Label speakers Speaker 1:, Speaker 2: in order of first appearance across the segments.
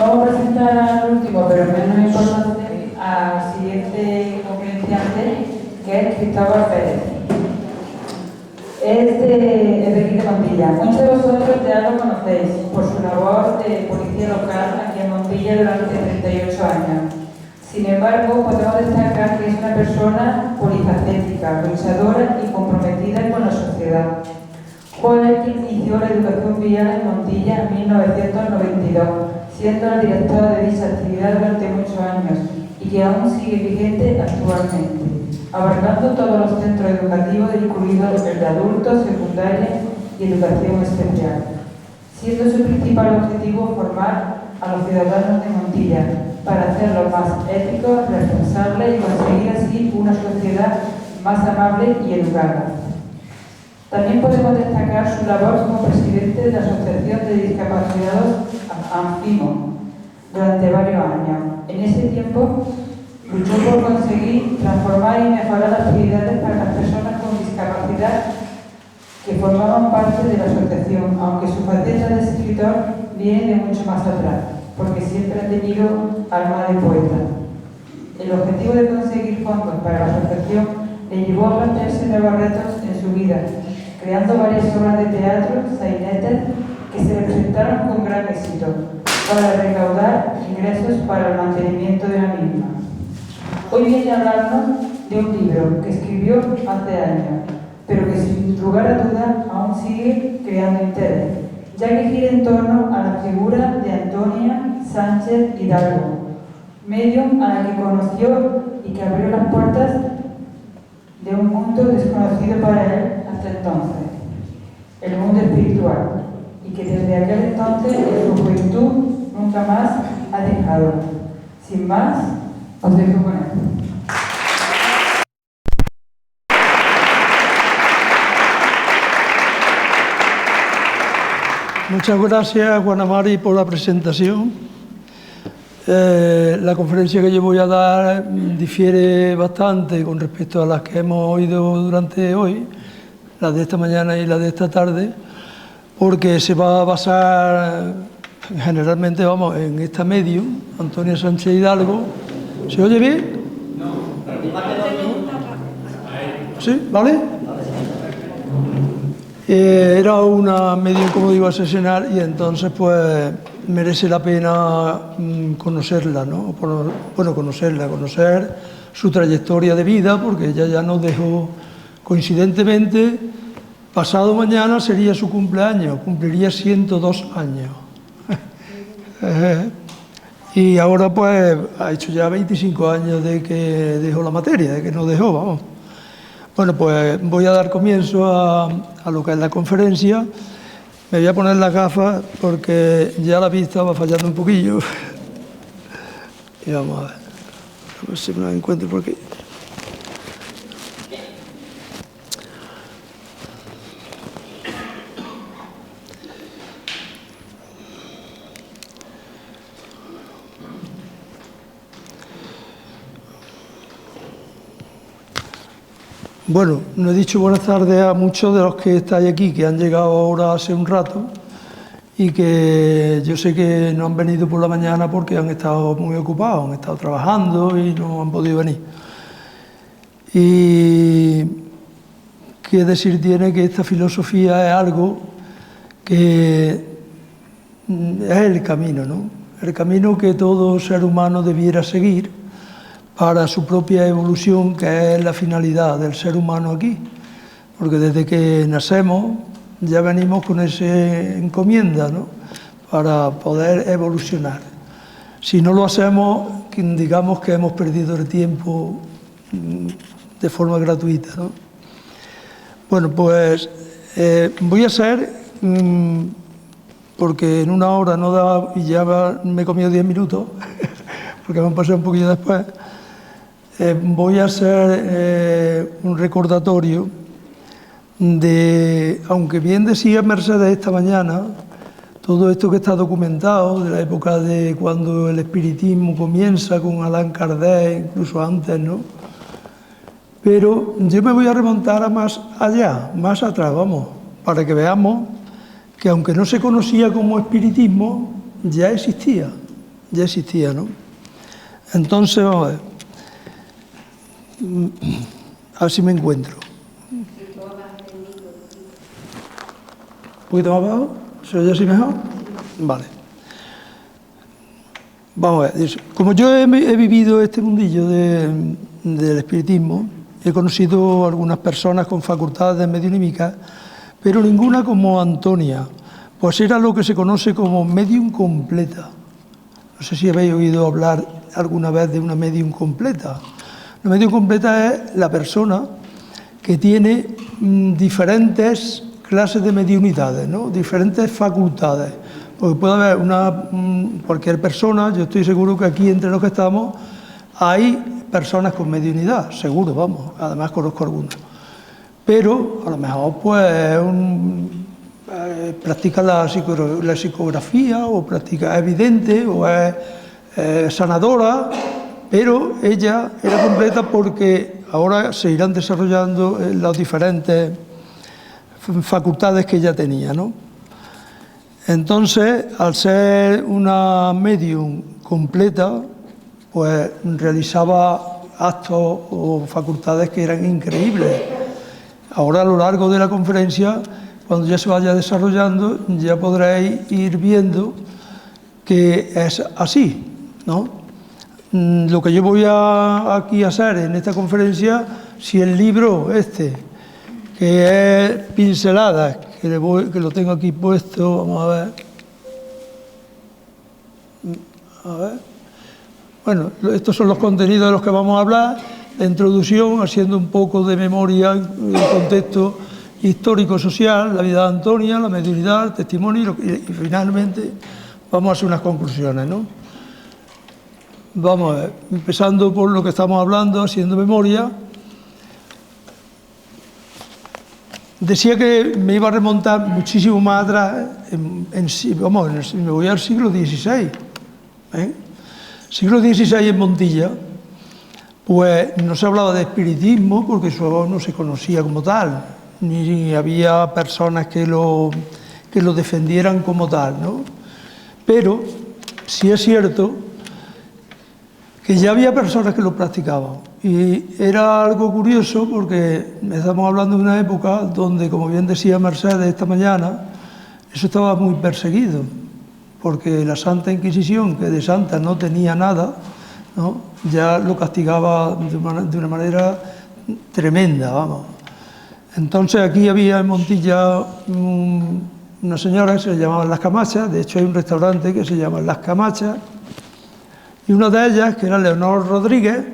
Speaker 1: Vamos a presentar al último, pero menos importante, al siguiente conferenciante, que es Cristóbal Pérez. Es de aquí de Montilla. Muchos de vosotros ya lo conocéis por su labor de policía local aquí en Montilla durante 38 años. Sin embargo, podemos destacar que es una persona polifacética, luchadora y comprometida con la sociedad. Fue el que inició la educación vial en Montilla en 1992, siendo la directora de dicha actividad durante muchos años y que aún sigue vigente actualmente, abarcando todos los centros educativos, incluidos el de adultos, secundaria y educación especial, siendo su principal objetivo formar a los ciudadanos de Montilla para hacerlos más éticos, responsables y conseguir así una sociedad más amable y educada. También podemos destacar su labor como presidente de la Asociación de Discapacitados ANFIMO durante varios años. En ese tiempo luchó por conseguir transformar y mejorar las actividades para las personas con discapacidad que formaban parte de la asociación, aunque su faceta de escritor viene de mucho más atrás, porque siempre ha tenido alma de poeta. El objetivo de conseguir fondos para la asociación le llevó a plantearse nuevos retos en su vida, creando varias obras de teatro, sainetes, que se representaron con gran éxito, para recaudar ingresos para el mantenimiento de la misma. Hoy viene a hablarnos de un libro que escribió hace años, pero que sin lugar a dudas aún sigue creando interés, ya que gira en torno a la figura de Antonia Sánchez Hidalgo, medium a la que conoció y que abrió las puertas de un mundo desconocido para él hasta entonces, el mundo espiritual, y que desde aquel entonces en su juventud nunca más ha dejado. Sin más, os dejo con él.
Speaker 2: Muchas gracias, Juana Mari, por la presentación. La conferencia que yo voy a dar difiere bastante con respecto a las que hemos oído durante hoy, las de esta mañana y las de esta tarde, porque se va a basar generalmente, vamos, en esta medium, Antonia Sánchez Hidalgo. ¿Se oye bien? ¿Sí? ¿Vale? Era una medium, como digo, excepcional, y entonces pues merece la pena conocerla, ¿no? Bueno, conocer su trayectoria de vida, porque ella ya nos dejó, coincidentemente, pasado mañana sería su cumpleaños, cumpliría 102 años. Y ahora pues ha hecho ya 25 años de que dejó la materia, de que nos dejó, vamos. Bueno, pues voy a dar comienzo a lo que es la conferencia. Me voy a poner las gafas porque ya la vista va fallando un poquillo. Y vamos a ver si me la encuentro por aquí. Bueno, no he dicho buenas tardes a muchos de los que estáis aquí, que han llegado ahora hace un rato y que yo sé que no han venido por la mañana porque han estado muy ocupados, han estado trabajando y no han podido venir. Y qué decir tiene que esta filosofía es algo que es el camino, ¿no? El camino que todo ser humano debiera seguir para su propia evolución, que es la finalidad del ser humano aquí. Porque desde que nacemos ya venimos con esa encomienda, ¿no? Para poder evolucionar. Si no lo hacemos, digamos que hemos perdido el tiempo de forma gratuita, ¿no? Bueno, pues voy a hacer, porque en una hora no da, y ya me he comido 10 minutos, porque me han pasado un poquillo después. Voy a hacer un recordatorio de, aunque bien decía Mercedes esta mañana, todo esto que está documentado, de la época de cuando el espiritismo comienza con Allan Kardec, incluso antes, ¿no? Pero yo me voy a remontar a más allá, más atrás, vamos, para que veamos que aunque no se conocía como espiritismo, ya existía. ya existía, ¿no? Entonces, vamos a ver si me encuentro. ¿Un poquito más abajo? ¿Se oye así mejor? Vale. Vamos a ver, como yo he vivido este mundillo del espiritismo, he conocido algunas personas con facultades mediunímicas, pero ninguna como Antonia, pues era lo que se conoce como medium completa. No sé si habéis oído hablar alguna vez de una medium completa. Una medium completa es la persona que tiene diferentes clases de mediunidades, ¿no? Diferentes facultades. Porque puede haber cualquier persona, yo estoy seguro que aquí entre los que estamos hay personas con mediunidad, seguro, vamos, además conozco algunas. Pero a lo mejor pues practica la psicografía o practica, es evidente o es sanadora, pero ella era completa porque ahora se irán desarrollando las diferentes facultades que ella tenía, ¿no? Entonces, al ser una medium completa, pues realizaba actos o facultades que eran increíbles. Ahora, a lo largo de la conferencia, cuando ya se vaya desarrollando, ya podréis ir viendo que es así, ¿no? Lo que yo voy aquí a hacer en esta conferencia, si el libro que es Pinceladas, que lo tengo aquí puesto, vamos a ver. Bueno, estos son los contenidos de los que vamos a hablar, la introducción, haciendo un poco de memoria en el contexto histórico-social, la vida de Antonia, la mediunidad, el testimonio y finalmente vamos a hacer unas conclusiones, ¿no? Vamos a ver, empezando por lo que estamos hablando, haciendo memoria. Decía que me iba a remontar muchísimo más atrás, me voy al siglo XVI. Siglo XVI en Montilla, pues no se hablaba de espiritismo porque eso no se conocía como tal, ni había personas que lo defendieran como tal, ¿no? Pero sí es cierto que ya había personas que lo practicaban. Y era algo curioso porque estamos hablando de una época donde, como bien decía Mercedes esta mañana, eso estaba muy perseguido, porque la Santa Inquisición, que de santa no tenía nada, ¿no?, ya lo castigaba de una manera tremenda, vamos. Entonces aquí había en Montilla una señora que se llamaba Las Camachas, de hecho hay un restaurante que se llama Las Camachas, y una de ellas, que era Leonor Rodríguez,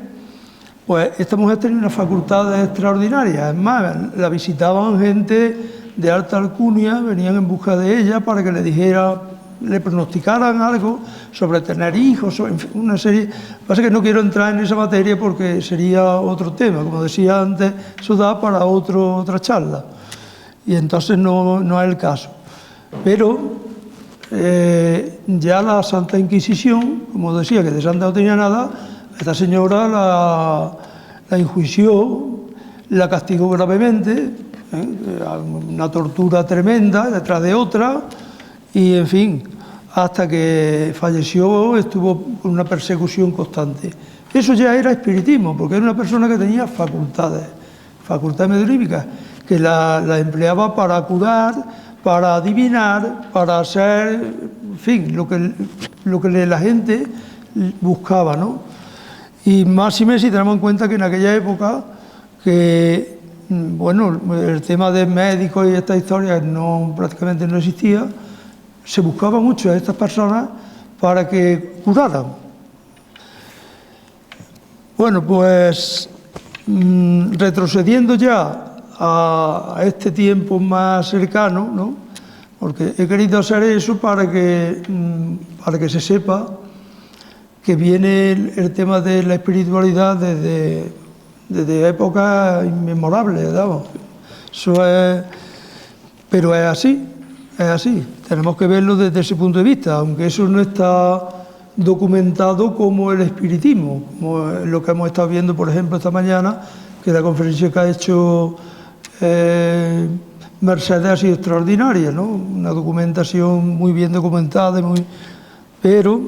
Speaker 2: pues esta mujer tenía unas facultades extraordinarias. Es más, la visitaban gente de alta alcurnia, venían en busca de ella para que le pronosticaran algo sobre tener hijos, en fin, una serie. Lo que pasa es que no quiero entrar en esa materia porque sería otro tema. Como decía antes, eso da para otra charla. Y entonces no es el caso. Pero ya la Santa Inquisición, como decía, que de santa no tenía nada, esta señora la enjuició, la castigó gravemente, una tortura tremenda detrás de otra, y en fin, hasta que falleció estuvo con una persecución constante. Eso ya era espiritismo, porque era una persona que tenía facultades mediúnicas, que la empleaba para curar, para adivinar, para hacer, en fin, lo que la gente buscaba, ¿no? Y máxime si tenemos en cuenta que en aquella época, que, bueno, el tema de médicos y estas historias prácticamente no existía, se buscaba mucho a estas personas para que curaran. Bueno, pues retrocediendo ya a este tiempo más cercano, ¿no?, porque he querido hacer eso para que se sepa que viene el tema de la espiritualidad desde épocas inmemorables, ¿no? Pero es así. Tenemos que verlo desde ese punto de vista, aunque eso no está documentado como el espiritismo, como lo que hemos estado viendo, por ejemplo, esta mañana, que la conferencia que ha hecho Mercedes ha sido extraordinaria, ¿no? Una documentación muy bien documentada, pero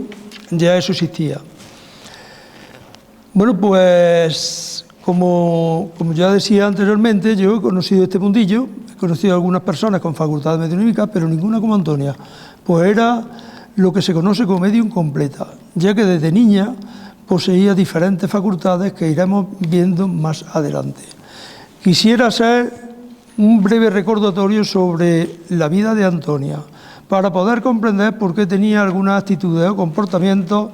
Speaker 2: ya eso existía. Bueno, pues como ya decía anteriormente, yo he conocido este mundillo, he conocido a algunas personas con facultades mediúnicas, pero ninguna como Antonia. Pues era lo que se conoce como medium completa, ya que desde niña poseía diferentes facultades que iremos viendo más adelante. Quisiera hacer un breve recordatorio sobre la vida de Antonia, para poder comprender por qué tenía algunas actitudes o comportamientos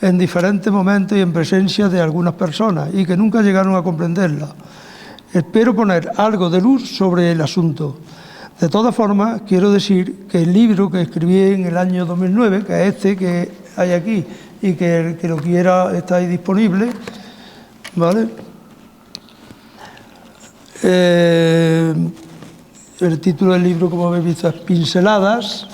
Speaker 2: en diferentes momentos y en presencia de algunas personas y que nunca llegaron a comprenderla. Espero poner algo de luz sobre el asunto. De todas formas, quiero decir que el libro que escribí en el año 2009, que es este que hay aquí y que el que lo quiera está ahí disponible, ¿vale? El título del libro, como habéis visto, es Pinceladas.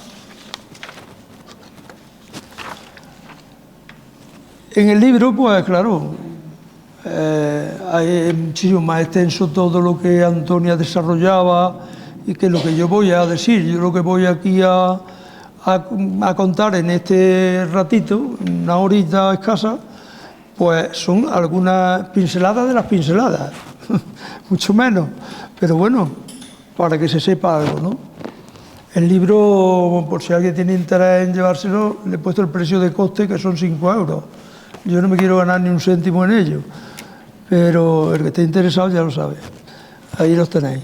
Speaker 2: En el libro, pues claro, es muchísimo más extenso todo lo que Antonia desarrollaba y que lo que yo voy a decir. Yo lo que voy aquí a contar en este ratito, una horita escasa, pues son algunas pinceladas de las pinceladas, mucho menos, pero bueno, para que se sepa algo, ¿no? El libro, por si alguien tiene interés en llevárselo, le he puesto el precio de coste, que son 5 euros. Yo no me quiero ganar ni un céntimo en ello, pero el que esté interesado ya lo sabe. Ahí los tenéis.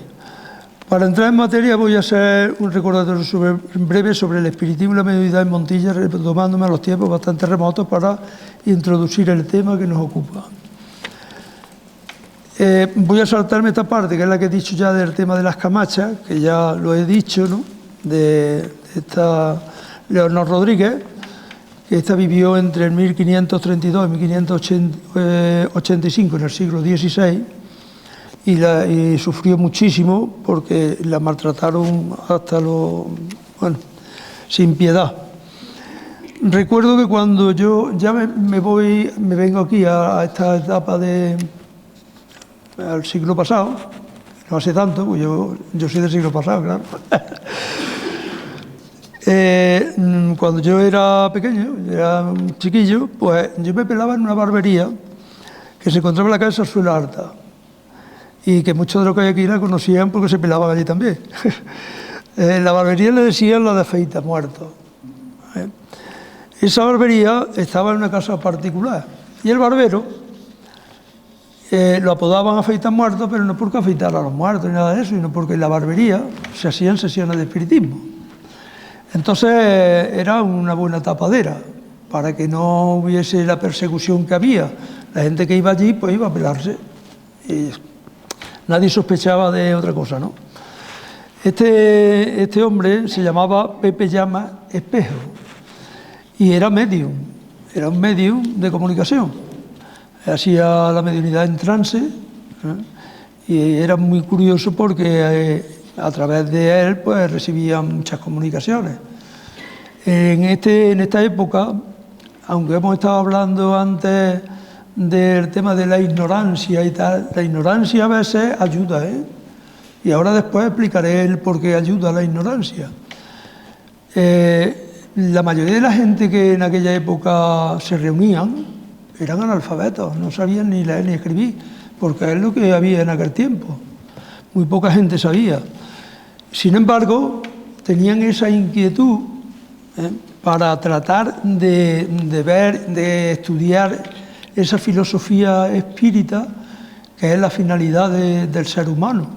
Speaker 2: Para entrar en materia voy a hacer un recordatorio breve sobre el espiritismo y la mediunidad en Montilla, retomándome a los tiempos bastante remotos para introducir el tema que nos ocupa. Voy a saltarme esta parte, que es la que he dicho ya del tema de las camachas, que ya lo he dicho, ¿no? De esta Leonor Rodríguez, que esta vivió entre el 1532 y 1585 en el siglo XVI y sufrió muchísimo porque la maltrataron hasta sin piedad. Recuerdo que cuando yo ya me vengo aquí a esta etapa al siglo pasado, no hace tanto, pues yo soy del siglo pasado, claro. Cuando yo era pequeño, era un chiquillo, pues yo me pelaba en una barbería que se encontraba en la calle Zarzuela Alta y que muchos de los que hay aquí la conocían porque se pelaban allí también. La barbería le decían la de afeitas muertos. Esa barbería estaba en una casa particular y el barbero lo apodaban afeitas muertos, pero no porque afeitara a los muertos ni nada de eso, sino porque en la barbería se hacían sesiones de espiritismo. Entonces era una buena tapadera para que no hubiese la persecución que había. La gente que iba allí pues iba a pelarse y nadie sospechaba de otra cosa, ¿no? Este hombre se llamaba Pepe Llama Espejo y era medium, era un medium de comunicación. Hacía la mediunidad en trance, y era muy curioso porque a través de él pues recibía muchas comunicaciones. En esta época, aunque hemos estado hablando antes del tema de la ignorancia y tal, la ignorancia a veces ayuda, y ahora después explicaré el por qué ayuda la ignorancia. La mayoría de la gente que en aquella época se reunían eran analfabetos, no sabían ni leer ni escribir, porque es lo que había en aquel tiempo. Muy poca gente sabía. Sin embargo, tenían esa inquietud para tratar de ver, de estudiar esa filosofía espírita, que es la finalidad del ser humano.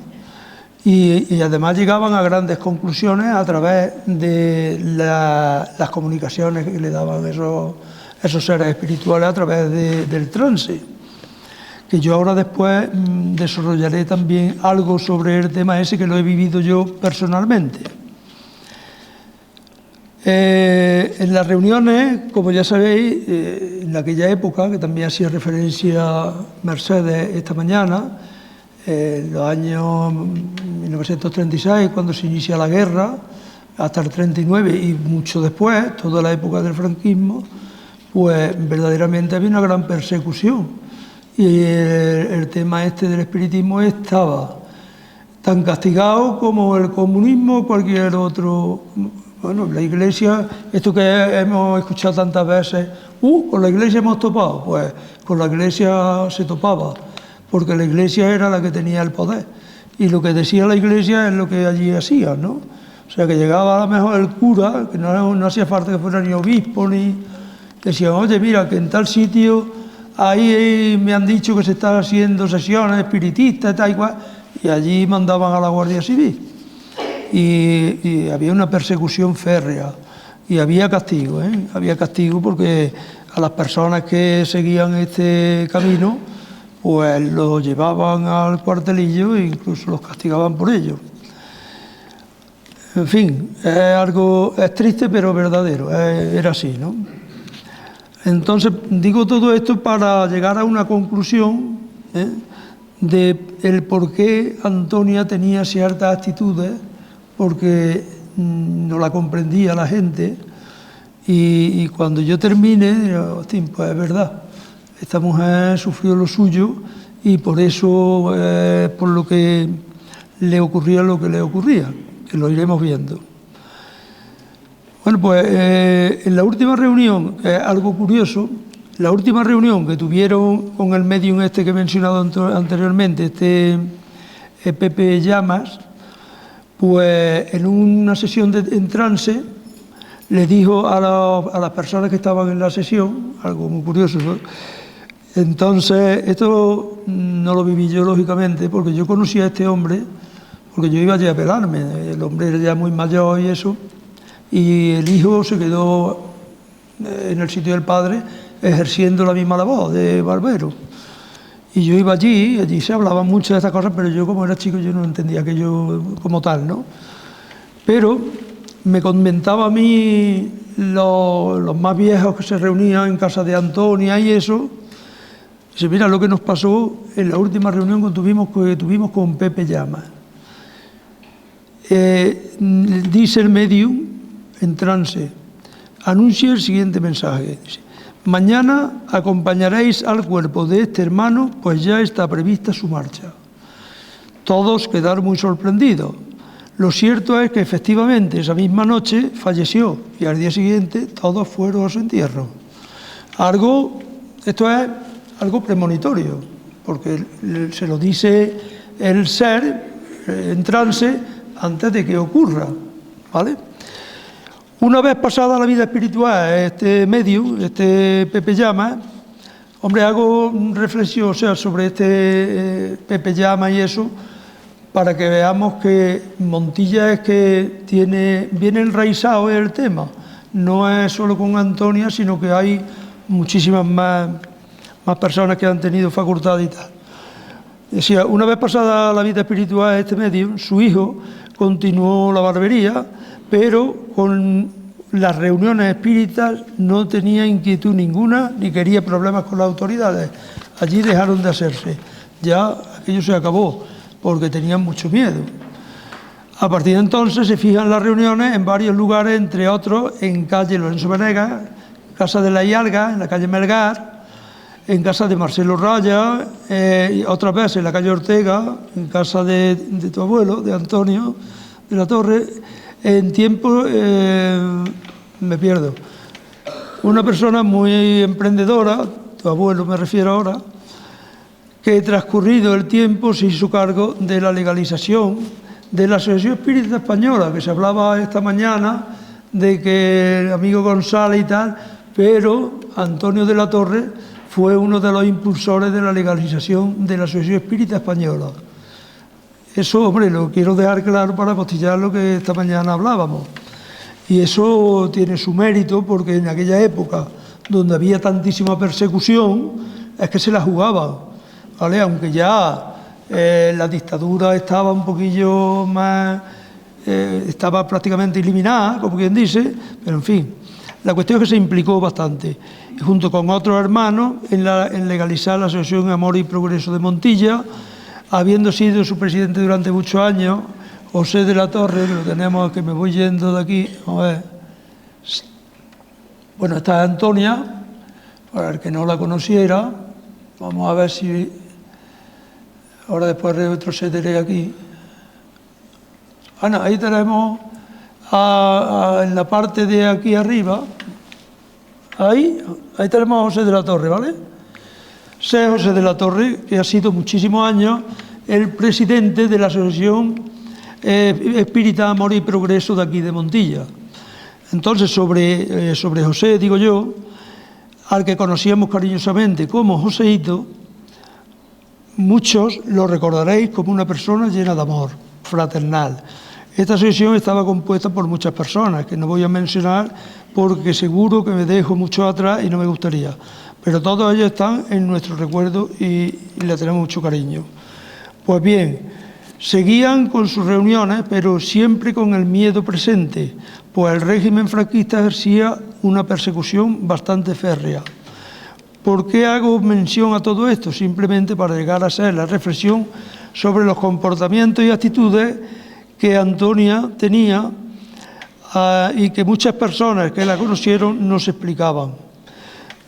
Speaker 2: Y además llegaban a grandes conclusiones a través de las comunicaciones que le daban esos seres espirituales a través del trance, que yo ahora después desarrollaré también algo sobre el tema ese, que lo he vivido yo personalmente. En las reuniones, como ya sabéis, en aquella época, que también hacía referencia Mercedes esta mañana, en los años 1936, cuando se inicia la guerra, hasta el 39 y mucho después, toda la época del franquismo, pues verdaderamente había una gran persecución. Y el tema este del espiritismo estaba tan castigado como el comunismo o cualquier otro Bueno, la Iglesia, esto que hemos escuchado tantas veces, con la Iglesia hemos topado, pues con la Iglesia se topaba, porque la Iglesia era la que tenía el poder, y lo que decía la Iglesia es lo que allí hacía, ¿no? O sea, que llegaba a lo mejor el cura, que no hacía falta que fuera ni obispo, ni decían, oye, mira, que en tal sitio, ahí me han dicho que se están haciendo sesiones espiritistas y tal y cual, y allí mandaban a la Guardia Civil. Y había una persecución férrea y había castigo, había castigo porque a las personas que seguían este camino pues los llevaban al cuartelillo e incluso los castigaban por ello. En fin, es triste pero verdadero, era así, ¿no? Entonces digo todo esto para llegar a una conclusión de el por qué Antonia tenía ciertas actitudes, porque no la comprendía la gente, y cuando yo termine, pues es verdad, esta mujer sufrió lo suyo y por eso, por lo que le ocurría lo que le ocurría, que lo iremos viendo. Bueno, pues en la última reunión, algo curioso, la última reunión que tuvieron con el medium este que he mencionado anteriormente, Pepe Llamas, pues en una sesión en trance le dijo a las personas que estaban en la sesión, algo muy curioso, ¿no? Entonces, esto no lo viví yo lógicamente, porque yo conocía a este hombre, porque yo iba allí a pelarme, el hombre era ya muy mayor y eso, y el hijo se quedó en el sitio del padre ejerciendo la misma labor de barbero. Y yo iba allí se hablaban mucho de estas cosas, pero yo como era chico yo no entendía aquello como tal, ¿no? Pero me comentaba a mí los más viejos que se reunían en casa de Antonia y eso. Dice, mira lo que nos pasó en la última reunión que tuvimos con Pepe Llamas. Dice el medium en trance, anuncia el siguiente mensaje. Dice, mañana acompañaréis al cuerpo de este hermano, pues ya está prevista su marcha. Todos quedaron muy sorprendidos. Lo cierto es que efectivamente esa misma noche falleció y al día siguiente todos fueron a su entierro. Esto es algo premonitorio, porque se lo dice el ser en trance antes de que ocurra, ¿vale? Una vez pasada la vida espiritual, este medium, este Pepe Llamas, hombre, hago reflexión sobre este Pepe Llamas y eso, para que veamos que Montilla es que viene enraizado en el tema. No es solo con Antonia, sino que hay muchísimas más personas que han tenido facultad y tal. Decía, una vez pasada la vida espiritual de este medium, su hijo continuó la barbería, pero con las reuniones espíritas no tenía inquietud ninguna ni quería problemas con las autoridades. Allí dejaron de hacerse. Ya aquello se acabó, porque tenían mucho miedo. A partir de entonces se fijan las reuniones en varios lugares, entre otros en calle Lorenzo Venegas, casa de la Hialga, en la calle Melgar, en casa de Marcelo Raya, y otras veces en la calle Ortega, en casa de tu abuelo, de Antonio de la Torre. En tiempo, me pierdo, una persona muy emprendedora, tu abuelo me refiero ahora, que transcurrido el tiempo se hizo cargo de la legalización de la Asociación Espírita Española, que se hablaba esta mañana de que el amigo González y tal, pero Antonio de la Torre fue uno de los impulsores de la legalización de la Asociación Espírita Española. Eso, hombre, lo quiero dejar claro para apostillar lo que esta mañana hablábamos. Y eso tiene su mérito porque en aquella época, donde había tantísima persecución, es que se la jugaba, ¿vale? Aunque ya la dictadura estaba un poquillo más, estaba prácticamente eliminada, como quien dice, pero en fin, la cuestión es que se implicó bastante, y junto con otros hermanos, en legalizar la Asociación Amor y Progreso de Montilla, habiendo sido su presidente durante muchos años, José de la Torre, que lo tenemos, que me voy yendo de aquí, vamos a ver. Bueno, está Antonia, para el que no la conociera, vamos a ver si, ahora después retrocederé aquí. No, ahí tenemos en la parte de aquí arriba, ahí tenemos a José de la Torre, ¿vale? Sé José de la Torre, que ha sido muchísimos años el presidente de la Asociación Espírita Amor y Progreso de aquí de Montilla. Entonces, sobre José, digo yo, al que conocíamos cariñosamente como Joséito, muchos lo recordaréis como una persona llena de amor, fraternal. Esta asociación estaba compuesta por muchas personas, que no voy a mencionar porque seguro que me dejo mucho atrás y no me gustaría. Pero todos ellos están en nuestro recuerdo y le tenemos mucho cariño. Pues bien, seguían con sus reuniones, pero siempre con el miedo presente, pues el régimen franquista ejercía una persecución bastante férrea. ¿Por qué hago mención a todo esto? Simplemente para llegar a hacer la reflexión sobre los comportamientos y actitudes que Antonia tenía y que muchas personas que la conocieron no se explicaban.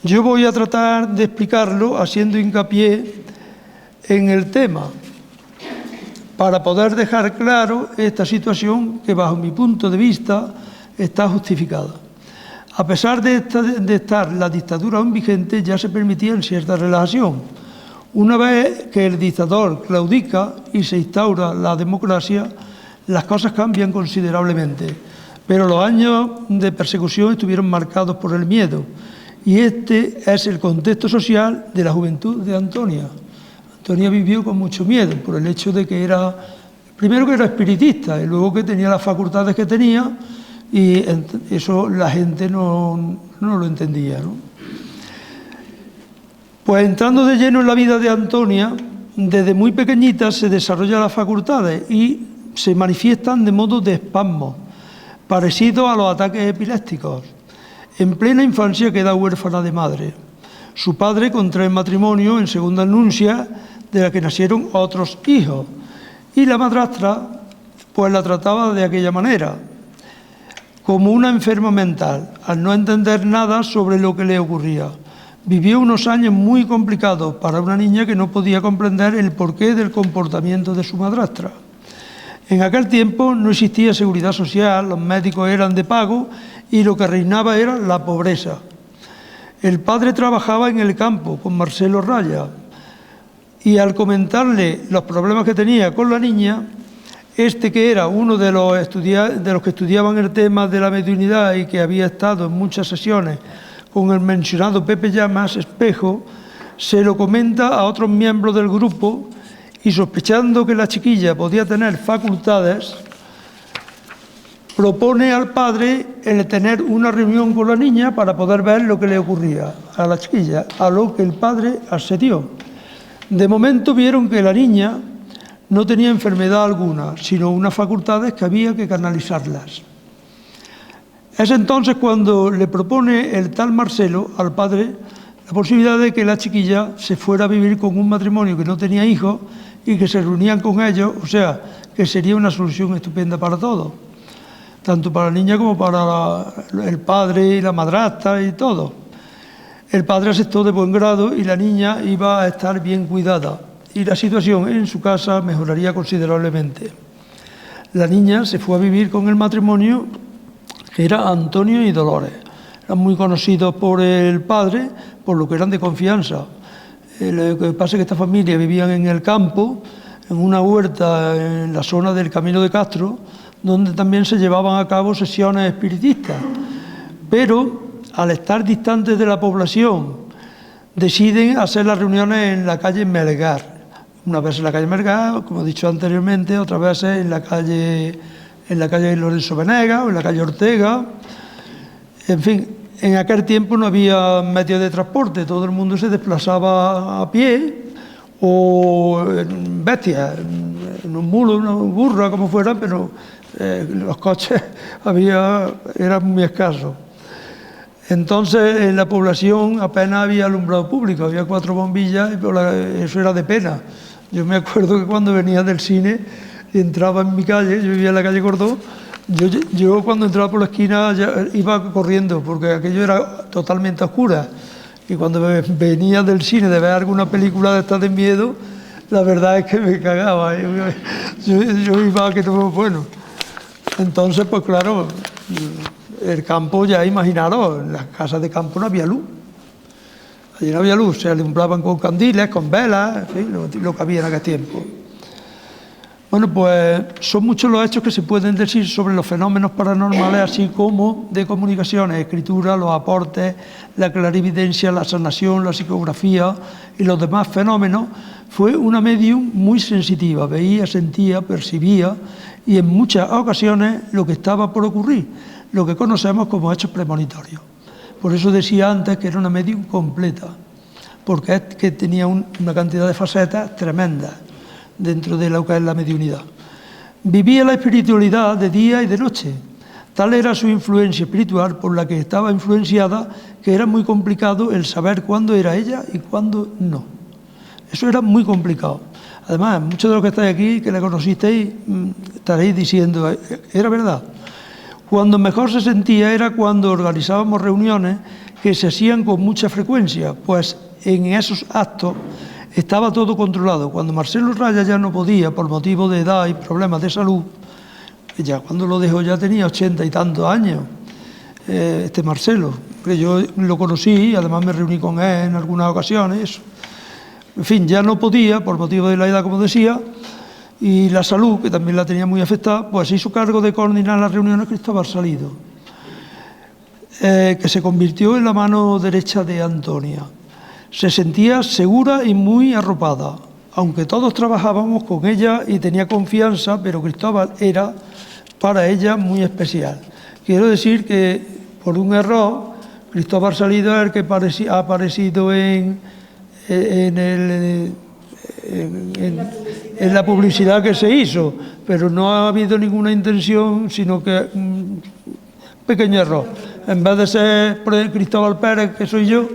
Speaker 2: Yo voy a tratar de explicarlo haciendo hincapié en el tema para poder dejar claro esta situación que bajo mi punto de vista está justificada. A pesar de estar la dictadura aún vigente, ya se permitía cierta relajación. Una vez que el dictador claudica y se instaura la democracia, las cosas cambian considerablemente. Pero los años de persecución estuvieron marcados por el miedo. Y este es el contexto social de la juventud de Antonia. Antonia vivió con mucho miedo por el hecho de que primero que era espiritista y luego que tenía las facultades que tenía y eso la gente no lo entendía, ¿no? Pues entrando de lleno en la vida de Antonia, desde muy pequeñita se desarrollan las facultades y se manifiestan de modo de espasmos, parecidos a los ataques epilépticos. En plena infancia queda huérfana de madre. Su padre contrae matrimonio en segunda nupcia, de la que nacieron otros hijos. Y la madrastra, pues la trataba de aquella manera, como una enferma mental, al no entender nada sobre lo que le ocurría. Vivió unos años muy complicados para una niña que no podía comprender el porqué del comportamiento de su madrastra. En aquel tiempo no existía seguridad social, los médicos eran de pago y lo que reinaba era la pobreza. El padre trabajaba en el campo con Marcelo Raya y al comentarle los problemas que tenía con la niña, que era uno de los que estudiaban el tema de la mediunidad y que había estado en muchas sesiones con el mencionado Pepe Llamas Espejo, se lo comenta a otros miembros del grupo y sospechando que la chiquilla podía tener facultades, propone al padre el tener una reunión con la niña para poder ver lo que le ocurría a la chiquilla, a lo que el padre accedió. De momento vieron que la niña no tenía enfermedad alguna, sino unas facultades que había que canalizarlas. Es entonces cuando le propone el tal Marcelo al padre la posibilidad de que la chiquilla se fuera a vivir con un matrimonio que no tenía hijos y que se reunían con ellos, o sea, que sería una solución estupenda para todos, tanto para la niña como para el padre y la madrastra y todo. El padre aceptó de buen grado y la niña iba a estar bien cuidada y la situación en su casa mejoraría considerablemente. La niña se fue a vivir con el matrimonio que era Antonio y Dolores. Eran muy conocidos por el padre, por lo que eran de confianza. Lo que pasa es que esta familia vivían en el campo, en una huerta en la zona del Camino de Castro, donde también se llevaban a cabo sesiones espiritistas. Pero, al estar distantes de la población, deciden hacer las reuniones en la calle Melgar. Una vez en la calle Melgar, como he dicho anteriormente, otras veces en la calle Lorenzo Venegas o en la calle Ortega. En fin, en aquel tiempo no había medios de transporte, todo el mundo se desplazaba a pie o en bestias, en un mulo, una burra, como fuera, pero los coches eran muy escasos. Entonces, en la población apenas había alumbrado público, había 4 bombillas, y eso era de pena. Yo me acuerdo que cuando venía del cine y entraba en mi calle, yo vivía en la calle Cordó, yo cuando entraba por la esquina ya iba corriendo, porque aquello era totalmente oscura. Y cuando venía del cine de ver alguna película de estas de miedo, la verdad es que me cagaba. Yo iba a que no, bueno. Entonces, pues claro, el campo, ya imaginaros, en las casas de campo no había luz. Allí no había luz, se alumbraban con candiles, con velas, en fin, lo que había en aquel tiempo. Bueno, pues son muchos los hechos que se pueden decir sobre los fenómenos paranormales, así como de comunicaciones, escritura, los aportes, la clarividencia, la sanación, la psicografía y los demás fenómenos. Fue una medium muy sensitiva, veía, sentía, percibía y en muchas ocasiones lo que estaba por ocurrir, lo que conocemos como hechos premonitorios. Por eso decía antes que era una medium completa, porque es que tenía una cantidad de facetas tremendas dentro de lo que es la mediunidad. Vivía la espiritualidad de día y de noche. Tal era su influencia espiritual por la que estaba influenciada, que era muy complicado el saber cuándo era ella y cuándo no. Eso era muy complicado. Además, muchos de los que estáis aquí, que la conocisteis, estaréis diciendo, era verdad. Cuando mejor se sentía era cuando organizábamos reuniones que se hacían con mucha frecuencia, pues en esos actos estaba todo controlado. Cuando Marcelo Raya ya no podía, por motivo de edad y problemas de salud, ya cuando lo dejó ya tenía 80 y tantos años, este Marcelo, que yo lo conocí y además me reuní con él en algunas ocasiones, eso. En fin, ya no podía, por motivo de la edad, como decía, y la salud, que también la tenía muy afectada, pues se hizo cargo de coordinar las reuniones Cristóbal Salido, que se convirtió en la mano derecha de Antonia. Se sentía segura y muy arropada, aunque todos trabajábamos con ella y tenía confianza, pero Cristóbal era para ella muy especial. Quiero decir que, por un error, Cristóbal Salido es el que ha aparecido en la publicidad que se hizo, pero no ha habido ninguna intención, sino que un pequeño error. En vez de ser Cristóbal Pérez, que soy yo,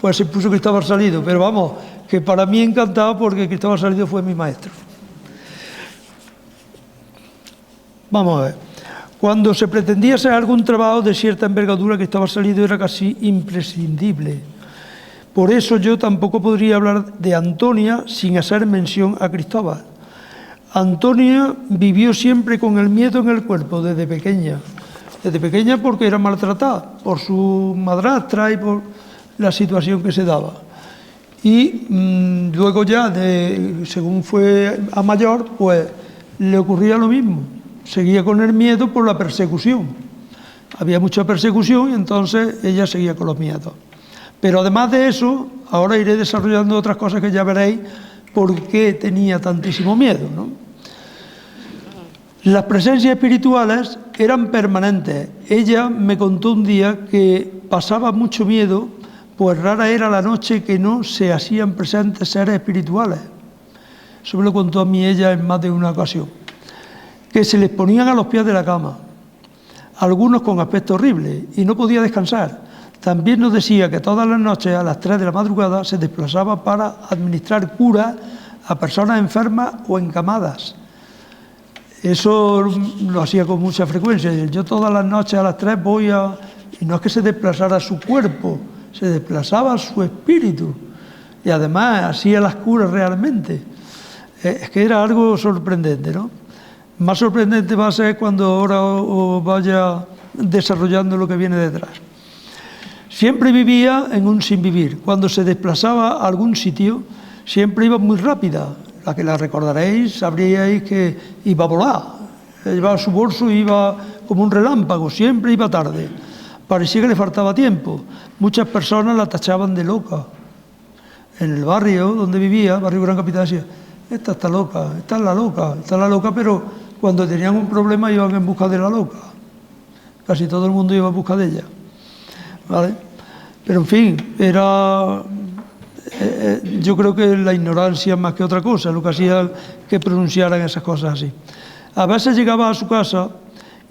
Speaker 2: pues se puso Cristóbal Salido, pero vamos, que para mí encantado porque Cristóbal Salido fue mi maestro. Vamos a ver. Cuando se pretendía hacer algún trabajo de cierta envergadura, Cristóbal Salido era casi imprescindible. Por eso yo tampoco podría hablar de Antonia sin hacer mención a Cristóbal. Antonia vivió siempre con el miedo en el cuerpo desde pequeña. Desde pequeña porque era maltratada por su madrastra y por la situación que se daba. Y luego ya, según fue a mayor, pues le ocurría lo mismo. Seguía con el miedo por la persecución. Había mucha persecución y entonces ella seguía con los miedos. Pero además de eso, ahora iré desarrollando otras cosas que ya veréis por qué tenía tantísimo miedo, ¿no? Las presencias espirituales eran permanentes. Ella me contó un día que pasaba mucho miedo, pues rara era la noche que no se hacían presentes seres espirituales. Eso me lo contó a mí ella en más de una ocasión. Que se les ponían a los pies de la cama, algunos con aspecto horrible, y no podía descansar. También nos decía que todas las noches a las 3 de la madrugada se desplazaba para administrar curas a personas enfermas o encamadas. Eso lo hacía con mucha frecuencia. Yo todas las noches a las 3 voy a... Y no es que se desplazara su cuerpo, se desplazaba su espíritu. Y además hacía las curas realmente. Es que era algo sorprendente, ¿no? Más sorprendente va a ser cuando ahora os vaya desarrollando lo que viene detrás. Siempre vivía en un sin vivir. Cuando se desplazaba a algún sitio, siempre iba muy rápida. La que la recordaréis, sabríais que iba a volar. Llevaba su bolso y iba como un relámpago, siempre iba tarde. Parecía que le faltaba tiempo. Muchas personas la tachaban de loca. En el barrio donde vivía, barrio Gran Capital, decía, esta está loca, esta es la loca, pero cuando tenían un problema iban en busca de la loca. Casi todo el mundo iba en busca de ella. ¿Vale? Pero en fin, era... yo creo que la ignorancia más que otra cosa, lo que hacía que pronunciaran esas cosas así. A veces llegaba a su casa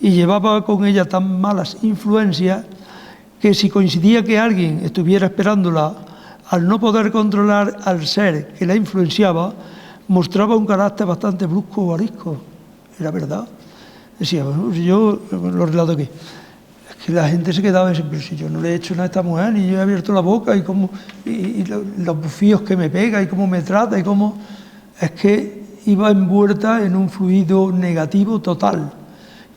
Speaker 2: y llevaba con ella tan malas influencias que si coincidía que alguien estuviera esperándola, al no poder controlar al ser que la influenciaba, mostraba un carácter bastante brusco o arisco. Era verdad. Decía, bueno, si yo lo relato aquí. Que la gente se quedaba y decía, pero si yo no le he hecho nada a esta mujer, ni yo he abierto la boca, y los bufíos que me pega, y cómo me trata, y cómo... Es que iba envuelta en un fluido negativo total.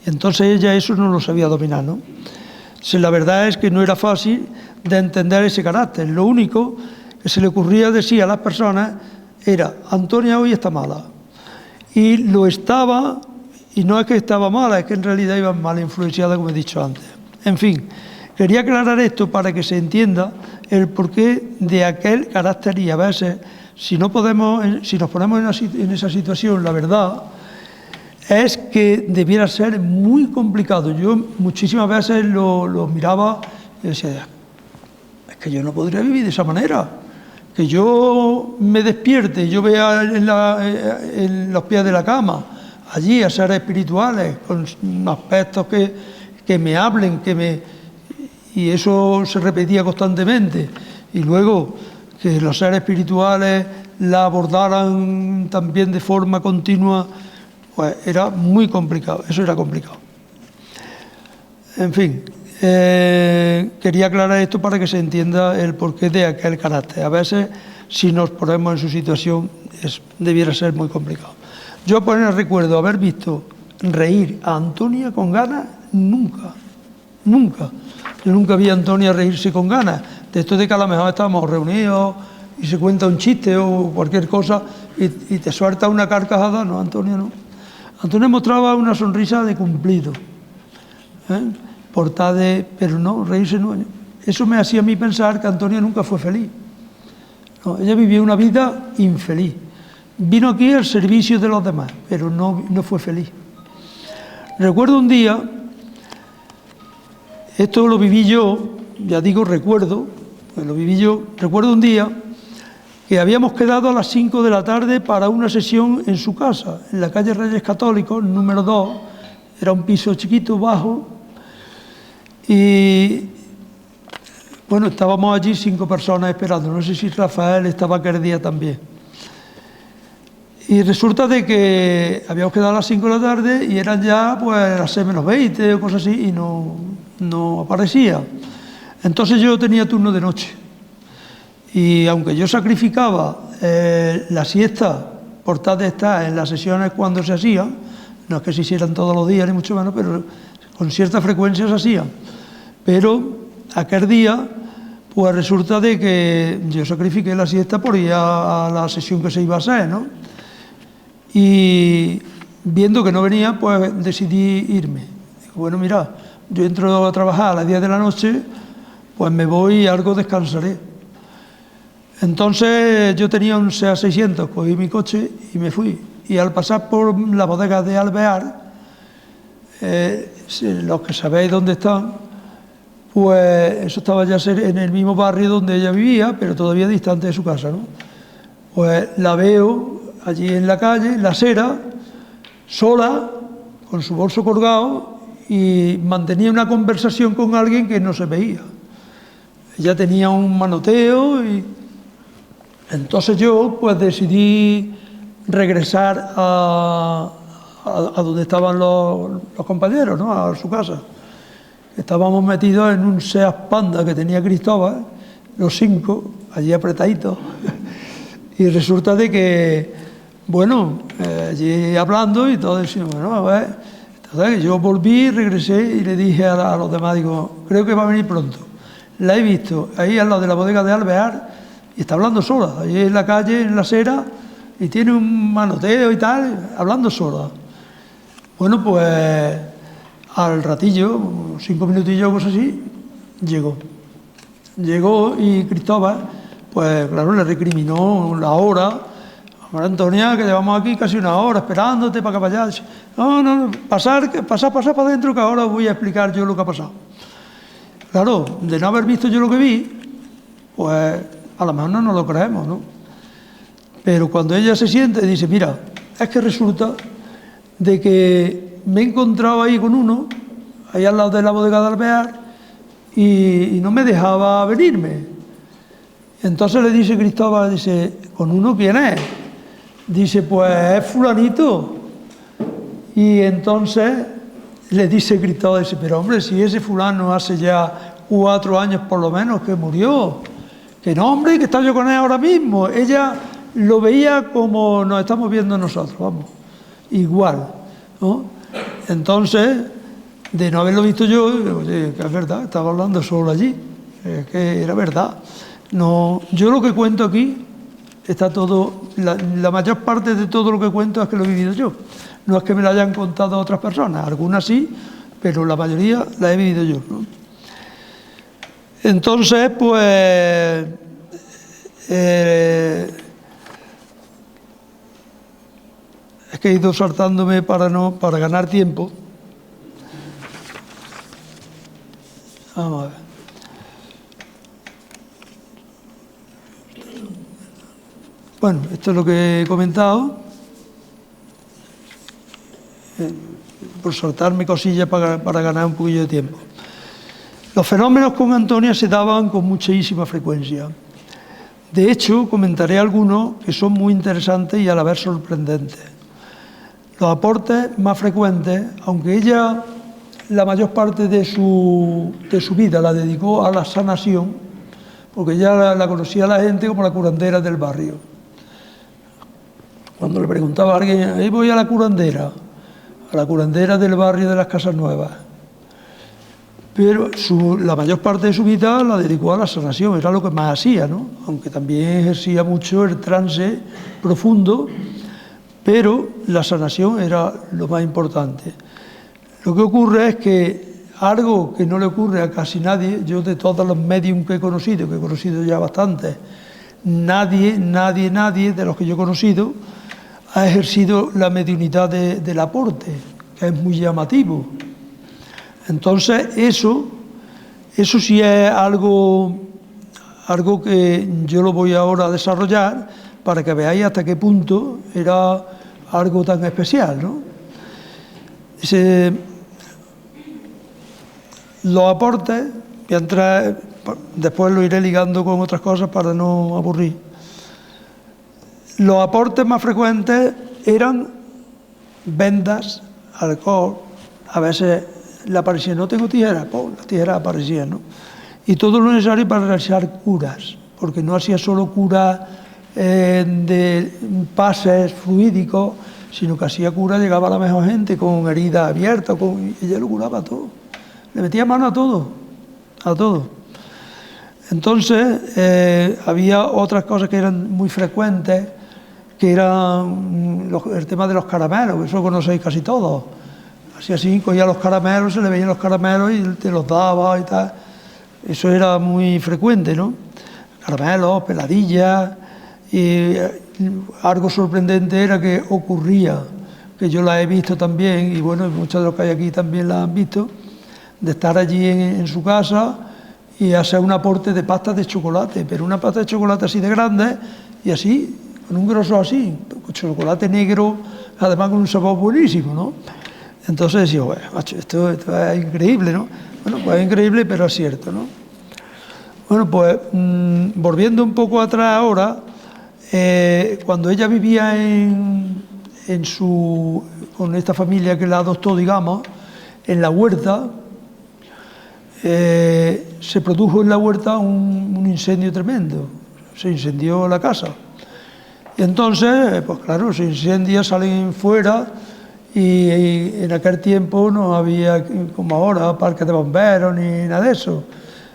Speaker 2: Y Entonces ella eso no lo sabía dominar, ¿no? La verdad es que no era fácil de entender ese carácter. Lo único que se le ocurría decir a las personas era: Antonia hoy está mala. Y lo estaba, y no es que estaba mala, es que en realidad iba mal influenciada, como he dicho antes. En fin, quería aclarar esto para que se entienda el porqué de aquel carácter, y a veces, si nos ponemos en esa situación, la verdad es que debiera ser muy complicado. Yo muchísimas veces lo miraba y decía: es que yo no podría vivir de esa manera, que yo me despierte, yo vea en los pies de la cama, allí a seres espirituales, con aspectos que me hablen, y eso se repetía constantemente, y luego que los seres espirituales la abordaran también de forma continua, pues era muy complicado, eso era complicado. En fin, quería aclarar esto para que se entienda el porqué de aquel carácter. A veces, si nos ponemos en su situación, debiera ser muy complicado. Yo apenas recuerdo haber visto reír a Antonia con ganas, nunca. Yo nunca vi a Antonia reírse con ganas. De esto de que a lo mejor estábamos reunidos y se cuenta un chiste o cualquier cosa y te suelta una carcajada. No, Antonia no. Antonia mostraba una sonrisa de cumplido, pero no, reírse no. Eso me hacía a mí pensar que Antonia nunca fue feliz. No, ella vivió una vida infeliz. Vino aquí al servicio de los demás, pero no fue feliz. Recuerdo un día, esto lo viví yo, ya digo recuerdo un día que habíamos quedado a las 5 de la tarde para una sesión en su casa, en la calle Reyes Católicos, número 2, era un piso chiquito, bajo, y bueno, estábamos allí 5 personas esperando, no sé si Rafael estaba aquel día también. Y resulta de que habíamos quedado a las 5 de la tarde y eran ya pues las 6 menos 20 o cosas así, y no aparecía. Entonces yo tenía turno de noche. Y aunque yo sacrificaba la siesta por tal de estar en las sesiones cuando se hacían, no es que se hicieran todos los días ni mucho menos, pero con cierta frecuencia se hacían. Pero aquel día, pues resulta de que yo sacrifiqué la siesta por ir a la sesión que se iba a hacer, ¿no? Y viendo que no venía, pues decidí irme. Digo, bueno, mira, yo entro a trabajar a las 10 de la noche, pues me voy y algo descansaré. Entonces yo tenía un SEAT 600, cogí mi coche y me fui. Y al pasar por la bodega de Alvear, los que sabéis dónde están, pues eso estaba ya en el mismo barrio donde ella vivía, pero todavía distante de su casa, ¿no? Pues la veo allí en la calle, en la acera, sola, con su bolso colgado, y mantenía una conversación con alguien que no se veía. Ella tenía un manoteo y entonces yo pues decidí regresar a donde estaban los compañeros, ¿no? A su casa. Estábamos metidos en un SEAT Panda que tenía Cristóbal, los 5, allí apretaditos. Y resulta de que, bueno, allí hablando y todo, decimos, bueno, a ver. Entonces yo volví, regresé y le dije a los demás, digo, creo que va a venir pronto. La he visto ahí al lado de la bodega de Alvear y está hablando sola, allí en la calle, en la acera, y tiene un manoteo y tal, hablando sola. Bueno, pues al ratillo, 5 minutillos o cosas así, llegó. Llegó y Cristóbal, pues claro, le recriminó la hora. Ahora, Antonia, que llevamos aquí casi una hora esperándote para que vayas. No, pasar para adentro, que ahora os voy a explicar yo lo que ha pasado. Claro, de no haber visto yo lo que vi, pues a lo mejor no nos lo creemos, ¿no? Pero cuando ella se siente y dice, mira, es que resulta de que me he encontrado ahí con uno, ahí al lado de la bodega de Alvear, y no me dejaba venirme. Entonces le dice Cristóbal, dice, ¿con uno quién es? Dice, pues es fulanito. Y entonces le dice Cristóbal, dice, pero hombre, si ese fulano hace ya 4 años por lo menos que murió, que no, hombre, que está yo con él ahora mismo. Ella lo veía como nos estamos viendo nosotros, vamos, igual, ¿no? Entonces de no haberlo visto yo, oye, que es verdad, estaba hablando solo allí, que era verdad. No, yo lo que cuento aquí está todo, la mayor parte de todo lo que cuento es que lo he vivido yo. No es que me lo hayan contado otras personas, algunas sí, pero la mayoría la he vivido yo, ¿no? Entonces, pues, es que he ido saltándome para ganar tiempo. Vamos a ver. Bueno, esto es lo que he comentado. Por saltarme cosillas para ganar un poquillo de tiempo. Los fenómenos con Antonia se daban con muchísima frecuencia. De hecho, comentaré algunos que son muy interesantes y a la vez sorprendentes. Los aportes más frecuentes, aunque ella la mayor parte de su vida la dedicó a la sanación, porque ella la conocía a la gente como la curandera del barrio. Cuando le preguntaba a alguien, ahí voy a la curandera del barrio de las Casas Nuevas. Pero la mayor parte de su vida la dedicó a la sanación, era lo que más hacía, ¿no? Aunque también ejercía mucho el trance profundo, pero la sanación era lo más importante. Lo que ocurre es que algo que no le ocurre a casi nadie, yo de todos los mediums que he conocido ya bastantes, nadie de los que yo he conocido ha ejercido la mediunidad del aporte, que es muy llamativo. Entonces, eso sí es algo que yo lo voy ahora a desarrollar para que veáis hasta qué punto era algo tan especial, ¿no? Los aportes, después lo iré ligando con otras cosas para no aburrir. Los aportes más frecuentes eran vendas, alcohol, a veces le aparecía, no tengo tijeras, pues las tijeras aparecían, ¿no? Y todo lo necesario para realizar curas, porque no hacía solo curas de pases fluídicos, sino que hacía curas, llegaba a la mejor gente con heridas abiertas, y ella lo curaba todo. Le metía mano a todo, a todo. Entonces, había otras cosas que eran muy frecuentes, que eran el tema de los caramelos, eso lo conocéis casi todos. Así, cogía los caramelos, se le veían los caramelos y te los daba y tal. Eso era muy frecuente, ¿no? Caramelos, peladillas, y algo sorprendente era que ocurría, que yo la he visto también, y bueno, muchos de los que hay aquí también la han visto, de estar allí en su casa y hacer un aporte de pasta de chocolate, pero una pasta de chocolate así de grande y así, con un grosor así, chocolate negro, además con un sabor buenísimo, ¿no? Entonces decía, bueno, macho, esto es increíble, ¿no? Bueno, pues es increíble, pero es cierto, ¿no? Bueno, pues volviendo un poco atrás ahora, cuando ella vivía con esta familia que la adoptó, digamos, en la huerta, se produjo en la huerta un incendio tremendo, se incendió la casa. Y entonces, pues claro, se incendia, salen fuera, y en aquel tiempo no había, como ahora, parques de bomberos ni nada de eso.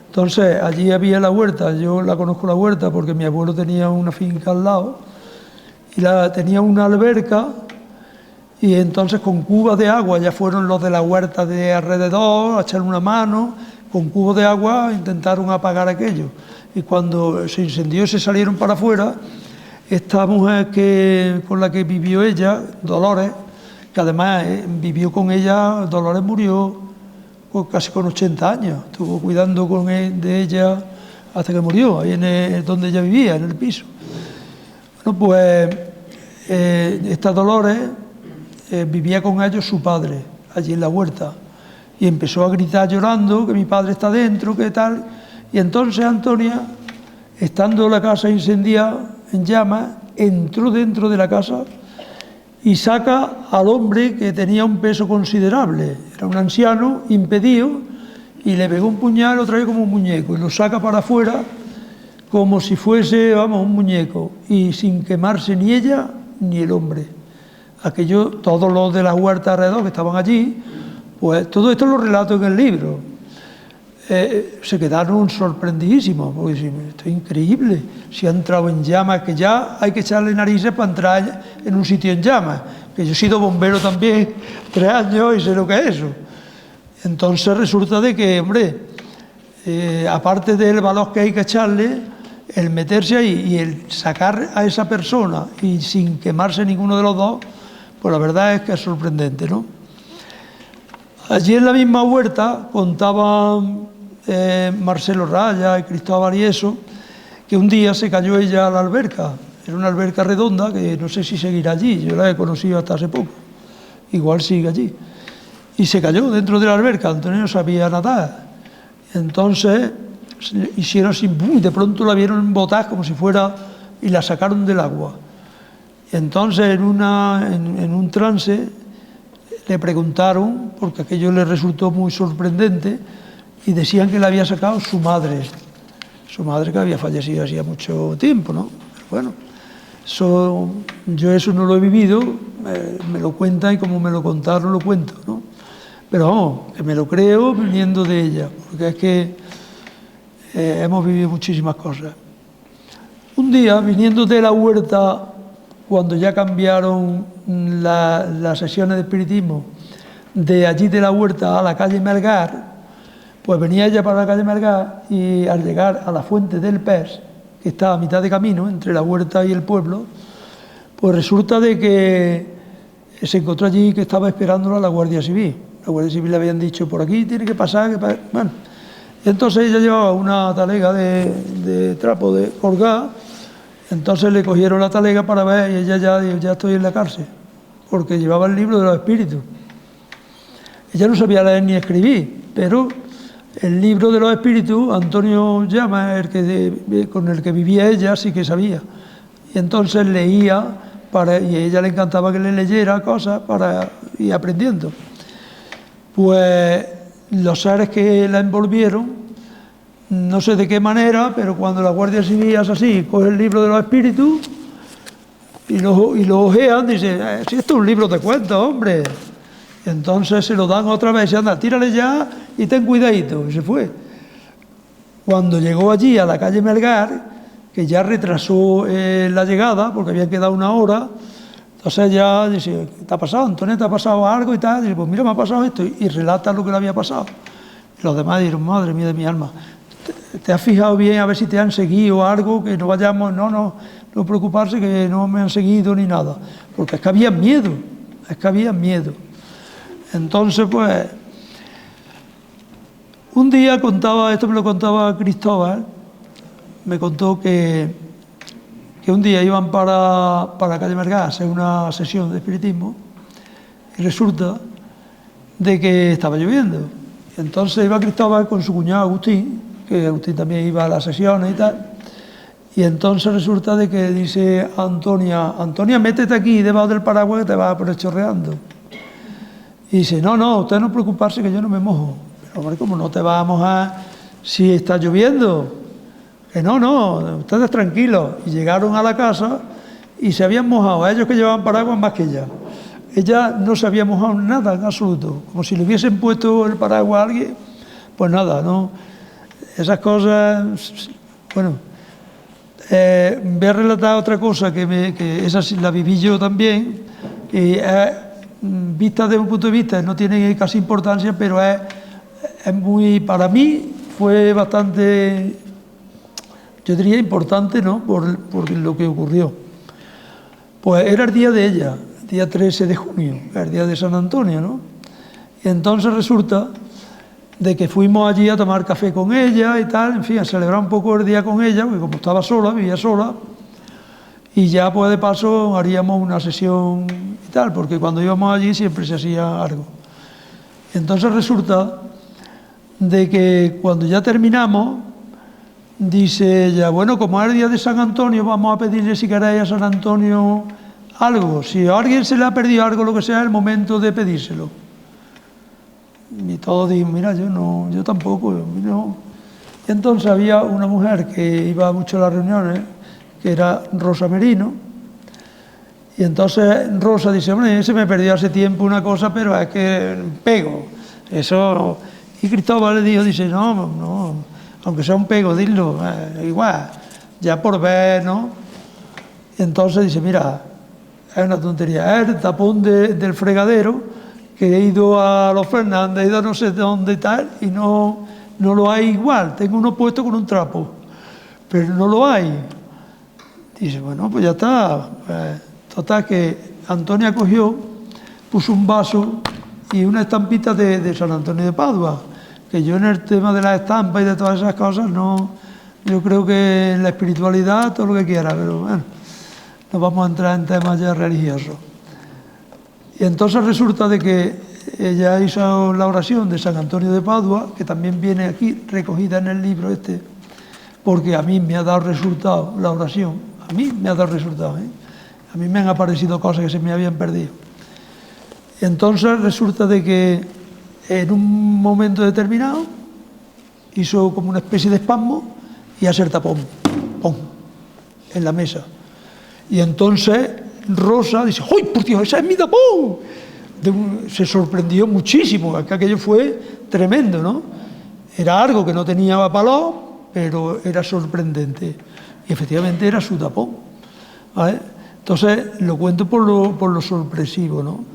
Speaker 2: Entonces, allí había la huerta, yo la conozco la huerta porque mi abuelo tenía una finca al lado, y tenía una alberca, y entonces con cubos de agua, ya fueron los de la huerta de alrededor a echar una mano, con cubos de agua intentaron apagar aquello. Y cuando se incendió y se salieron para afuera, esta mujer con la que vivió ella, Dolores, que además vivió con ella, Dolores murió casi con 80 años, estuvo cuidando de ella hasta que murió, ahí donde ella vivía, en el piso. Bueno, pues esta Dolores vivía con ellos su padre, allí en la huerta, y empezó a gritar llorando que mi padre está dentro, que tal, y entonces Antonia, estando la casa incendiada en llamas, entró dentro de la casa y saca al hombre que tenía un peso considerable, era un anciano impedido, y le pegó un puñal, lo trae como un muñeco, y lo saca para afuera como si fuese, vamos, un muñeco, y sin quemarse ni ella ni el hombre. Aquello, todos los de la huerta alrededor que estaban allí, Pues todo esto lo relato en el libro. Se quedaron sorprendidísimos, porque dicen, esto es increíble, si ha entrado en llamas, que ya hay que echarle narices para entrar en un sitio en llamas, que yo he sido bombero también 3 años y sé lo que es eso. Entonces resulta de que, hombre, aparte del valor que hay que echarle, el meterse ahí y el sacar a esa persona y sin quemarse ninguno de los dos, pues la verdad es que es sorprendente, ¿no? Allí en la misma huerta contaban Marcelo Raya y Cristóbal y eso, que un día se cayó ella a la alberca. Era una alberca redonda que no sé si seguirá allí, yo la he conocido hasta hace poco, igual sigue allí. Y se cayó dentro de la alberca, Antonio no sabía nadar. Entonces hicieron así, ¡bum! Y de pronto la vieron botar como si fuera, y la sacaron del agua. Y entonces en un trance le preguntaron, porque aquello le resultó muy sorprendente, y decían que la había sacado su madre que había fallecido hacía mucho tiempo, ¿no? Pero bueno, yo eso no lo he vivido, me lo cuentan y como me lo contaron lo cuento, ¿no? Pero vamos, que me lo creo viniendo de ella, porque es que hemos vivido muchísimas cosas. Un día, viniendo de la huerta, cuando ya cambiaron las sesiones de espiritismo de allí de la huerta a la calle Melgar, pues venía ella para la calle Melgar y al llegar a la fuente del Pez, que está a mitad de camino entre la huerta y el pueblo, pues resulta de que se encontró allí que estaba esperándola la Guardia Civil. La Guardia Civil le habían dicho, por aquí tiene que pasar, bueno. Entonces ella llevaba una talega de trapo de colgar, entonces le cogieron la talega para ver y ella ya dijo, ya estoy en la cárcel, porque llevaba el libro de los espíritus. Ella no sabía leer ni escribir, pero el libro de los espíritus, Antonio Llama, con el que vivía ella, sí que sabía. Y entonces leía, y a ella le encantaba que le leyera cosas para ir aprendiendo. Pues los seres que la envolvieron, no sé de qué manera, pero cuando la Guardia Civil hace así, coge el libro de los espíritus y lo ojean, dice, si esto es un libro de cuentos, hombre. Y entonces se lo dan otra vez y anda, tírale ya y ten cuidadito. Y se fue. Cuando llegó allí a la calle Melgar, que ya retrasó la llegada, porque habían quedado 1 hora, entonces ya dice, ¿qué te ha pasado, Antonio? ¿Te ha pasado algo y tal? Dice, pues mira, me ha pasado esto. Y relata lo que le había pasado. Y los demás dijeron, madre mía de mi alma, ¿te has fijado bien a ver si te han seguido algo? Que no vayamos, no preocuparse que no me han seguido ni nada. Porque es que había miedo, Entonces, pues, un día esto me lo contaba Cristóbal, me contó que un día iban para la calle Melgar a hacer una sesión de espiritismo y resulta de que estaba lloviendo. Entonces iba Cristóbal con su cuñado Agustín, que Agustín también iba a las sesiones y tal, y entonces resulta de que dice Antonia, métete aquí debajo del paraguas que te vas a poner chorreando. Y dice, no, usted no preocuparse que yo no me mojo. Pero hombre, ¿cómo no te vas a mojar si está lloviendo? Que no, ustedes tranquilos. Y llegaron a la casa y se habían mojado, a ellos que llevaban paraguas más que ella. Ella no se había mojado nada en absoluto, como si le hubiesen puesto el paraguas a alguien, pues nada, ¿no? Esas cosas, bueno, voy a relatar otra cosa, que esa sí la viví yo también, y vista desde un punto de vista no tiene casi importancia, pero es muy, para mí fue bastante, yo diría importante, ¿no? Por lo que ocurrió. Pues era el día de ella, el día 13 de junio, el día de San Antonio, ¿no? Y entonces resulta de que fuimos allí a tomar café con ella y tal, en fin, a celebrar un poco el día con ella, porque como estaba sola, vivía sola, y ya pues de paso haríamos una sesión y tal, porque cuando íbamos allí siempre se hacía algo. Entonces resulta de que cuando ya terminamos, dice ella, bueno, como es el día de San Antonio, vamos a pedirle si queréis a San Antonio algo. Si a alguien se le ha perdido algo, lo que sea, es el momento de pedírselo. Y todos dijimos, mira, yo tampoco, no. Y entonces había una mujer que iba mucho a las reuniones, que era Rosa Merino, y entonces Rosa dice, hombre, se me perdió hace tiempo una cosa, pero es que pego. Eso... Y Cristóbal le dijo, dice, no, aunque sea un pego, dilo, igual, ya por ver, ¿no? Y entonces dice, mira, es una tontería, es el tapón del fregadero, que he ido a los Fernández, he ido a no sé dónde y tal, y no lo hay igual, tengo uno puesto con un trapo, pero no lo hay. Dice, bueno, pues ya está. Total, que Antonia cogió, puso un vaso y una estampita de San Antonio de Padua, que yo en el tema de las estampas y de todas esas cosas, no, yo creo que en la espiritualidad todo lo que quiera, pero bueno, no vamos a entrar en temas ya religiosos. Y entonces resulta de que ella hizo la oración de San Antonio de Padua, que también viene aquí recogida en el libro este, porque a mí me ha dado resultado la oración, a mí me ha dado resultado, a mí me han aparecido cosas que se me habían perdido. Entonces resulta de que en un momento determinado hizo como una especie de espasmo y hace el tapón, ¡pum!, en la mesa. Y entonces Rosa dice, ¡ay, por Dios, ese es mi tapón! Se sorprendió muchísimo, que aquello fue tremendo, ¿no? Era algo que no tenía valor, pero era sorprendente. Y efectivamente era su tapón, ¿vale? Entonces lo cuento por lo sorpresivo, ¿no?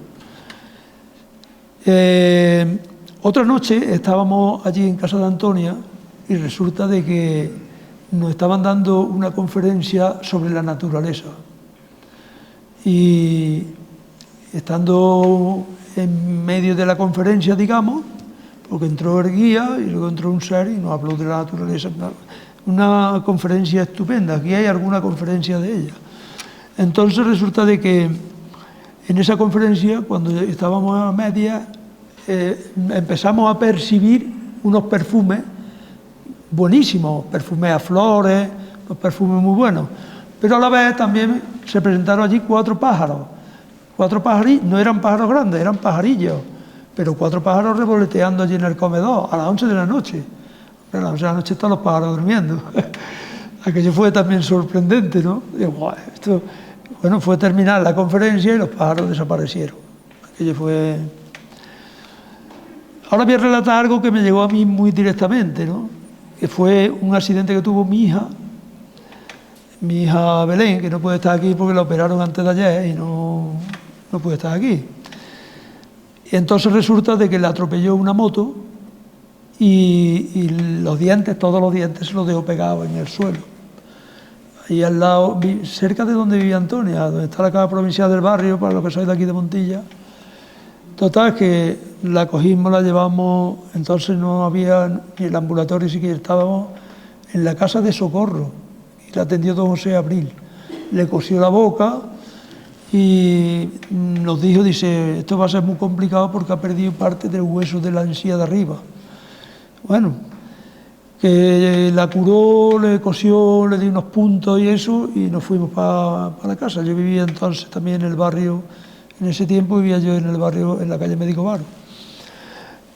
Speaker 2: Otra noche estábamos allí en casa de Antonia y resulta de que nos estaban dando una conferencia sobre la naturaleza. Y estando en medio de la conferencia, digamos, porque entró el guía y luego entró un ser y nos habló de la naturaleza. Una conferencia estupenda, aquí hay alguna conferencia de ella. Entonces resulta de que en esa conferencia, cuando estábamos a media, empezamos a percibir unos perfumes buenísimos, perfumes a flores, unos perfumes muy buenos. Pero a la vez también se presentaron allí 4 pájaros. 4 pajarillos, no eran pájaros grandes, eran pajarillos, pero 4 pájaros revoloteando allí en el comedor a las 11 de la noche. A las 11 de la noche están los pájaros durmiendo. Aquello fue también sorprendente, ¿no? Digo, esto... Bueno, fue terminar la conferencia y los pájaros desaparecieron. Aquello fue... Ahora voy a relatar algo que me llegó a mí muy directamente, ¿no? Que fue un accidente que tuvo mi hija Belén, que no puede estar aquí porque la operaron antes de ayer y no puede estar aquí. Y entonces resulta de que le atropelló una moto y los dientes, todos los dientes se los dejó pegados en el suelo. Y al lado, cerca de donde vivía Antonia, donde está la casa provincial del barrio, para los que sois de aquí de Montilla. Total, que la cogimos, la llevamos, entonces no había ni el ambulatorio, sí que estábamos en la casa de socorro, y la atendió don José Abril. Le cosió la boca y nos dijo, dice, esto va a ser muy complicado porque ha perdido parte del hueso de la encía de arriba. Bueno, que la curó, le cosió, le dio unos puntos y eso, y nos fuimos para la casa. Yo vivía entonces también en el barrio, en ese tiempo vivía yo en el barrio, en la calle Médico Varo.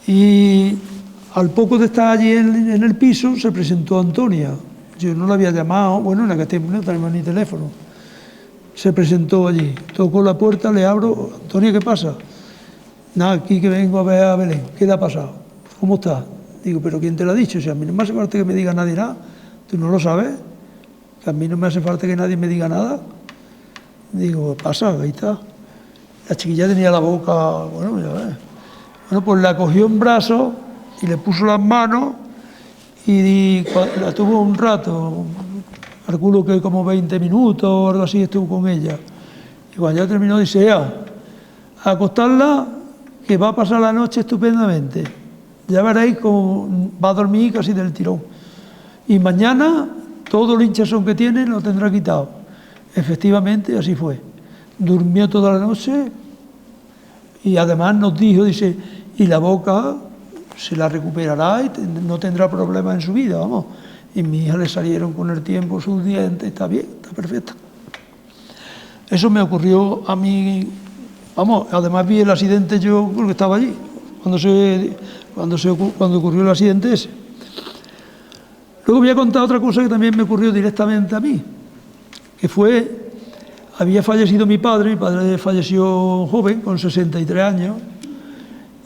Speaker 2: Y al poco de estar allí en el piso, se presentó Antonia. Yo no la había llamado, bueno, en aquel tiempo no teníamos ni teléfono. Se presentó allí, tocó la puerta, le abro, Antonia, ¿qué pasa? Nada, aquí que vengo a ver a Belén. ¿Qué te ha pasado? ¿Cómo estás? Digo, ¿pero quién te lo ha dicho? Si a mí no me hace falta que me diga nadie nada. ¿Tú no lo sabes? Que a mí no me hace falta que nadie me diga nada. Digo, pasa, ahí está. La chiquilla tenía la boca, bueno, ya ves. Bueno, pues la cogió en brazos y le puso las manos y la tuvo un rato, calculo que como 20 minutos o algo así estuvo con ella. Y cuando ya terminó, dice, a acostarla, que va a pasar la noche estupendamente. Ya veréis cómo va a dormir casi del tirón. Y mañana todo el hinchazón que tiene lo tendrá quitado. Efectivamente, así fue. Durmió toda la noche y además nos dijo, dice, y la boca se la recuperará y no tendrá problemas en su vida, vamos. Y a mi hija le salieron con el tiempo sus dientes, está bien, está perfecta. Eso me ocurrió a mí, vamos, además vi el accidente yo porque estaba allí, cuando ocurrió el accidente ese. Luego voy a contar otra cosa que también me ocurrió directamente a mí, que fue, había fallecido mi padre falleció joven, con 63 años,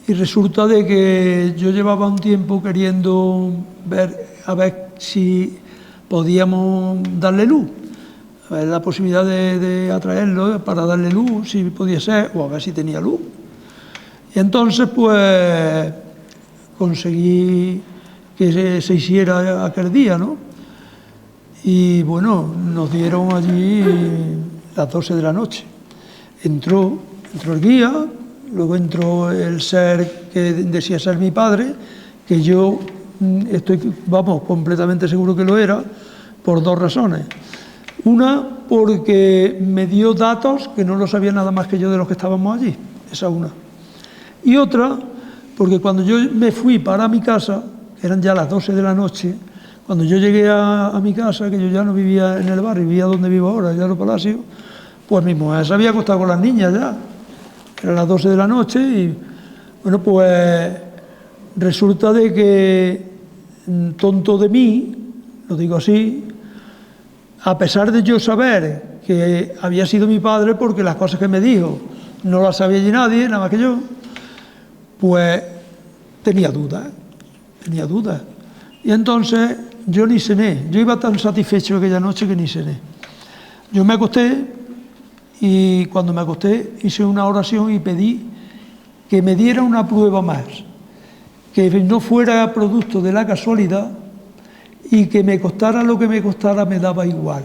Speaker 2: Y resulta de que yo llevaba un tiempo queriendo ver a ver si podíamos darle luz, a ver la posibilidad de atraerlo para darle luz, si podía ser, o a ver si tenía luz. Y entonces pues conseguí que se hiciera aquel día, ¿no? Y bueno, nos dieron allí las 12 de la noche. Entró el guía, luego entró el ser que decía ser mi padre, que yo estoy, vamos, completamente seguro que lo era, por dos razones. Una, porque me dio datos que no lo sabía nada más que yo de los que estábamos allí, esa una. Y otra, porque cuando yo me fui para mi casa, eran ya las 12 de la noche, cuando yo llegué a mi casa, que yo ya no vivía en el barrio, vivía donde vivo ahora, ya en los Palacios, pues mi mujer se había acostado con las niñas ya. Eran las 12 de la noche y, bueno, pues resulta de que, tonto de mí, lo digo así, a pesar de yo saber que había sido mi padre, porque las cosas que me dijo no las sabía allí nadie, nada más que yo, pues tenía dudas. Y entonces yo ni cené, yo iba tan satisfecho aquella noche que ni cené. Yo me acosté y cuando me acosté hice una oración y pedí que me diera una prueba más, que no fuera producto de la casualidad y que me costara lo que me costara, me daba igual,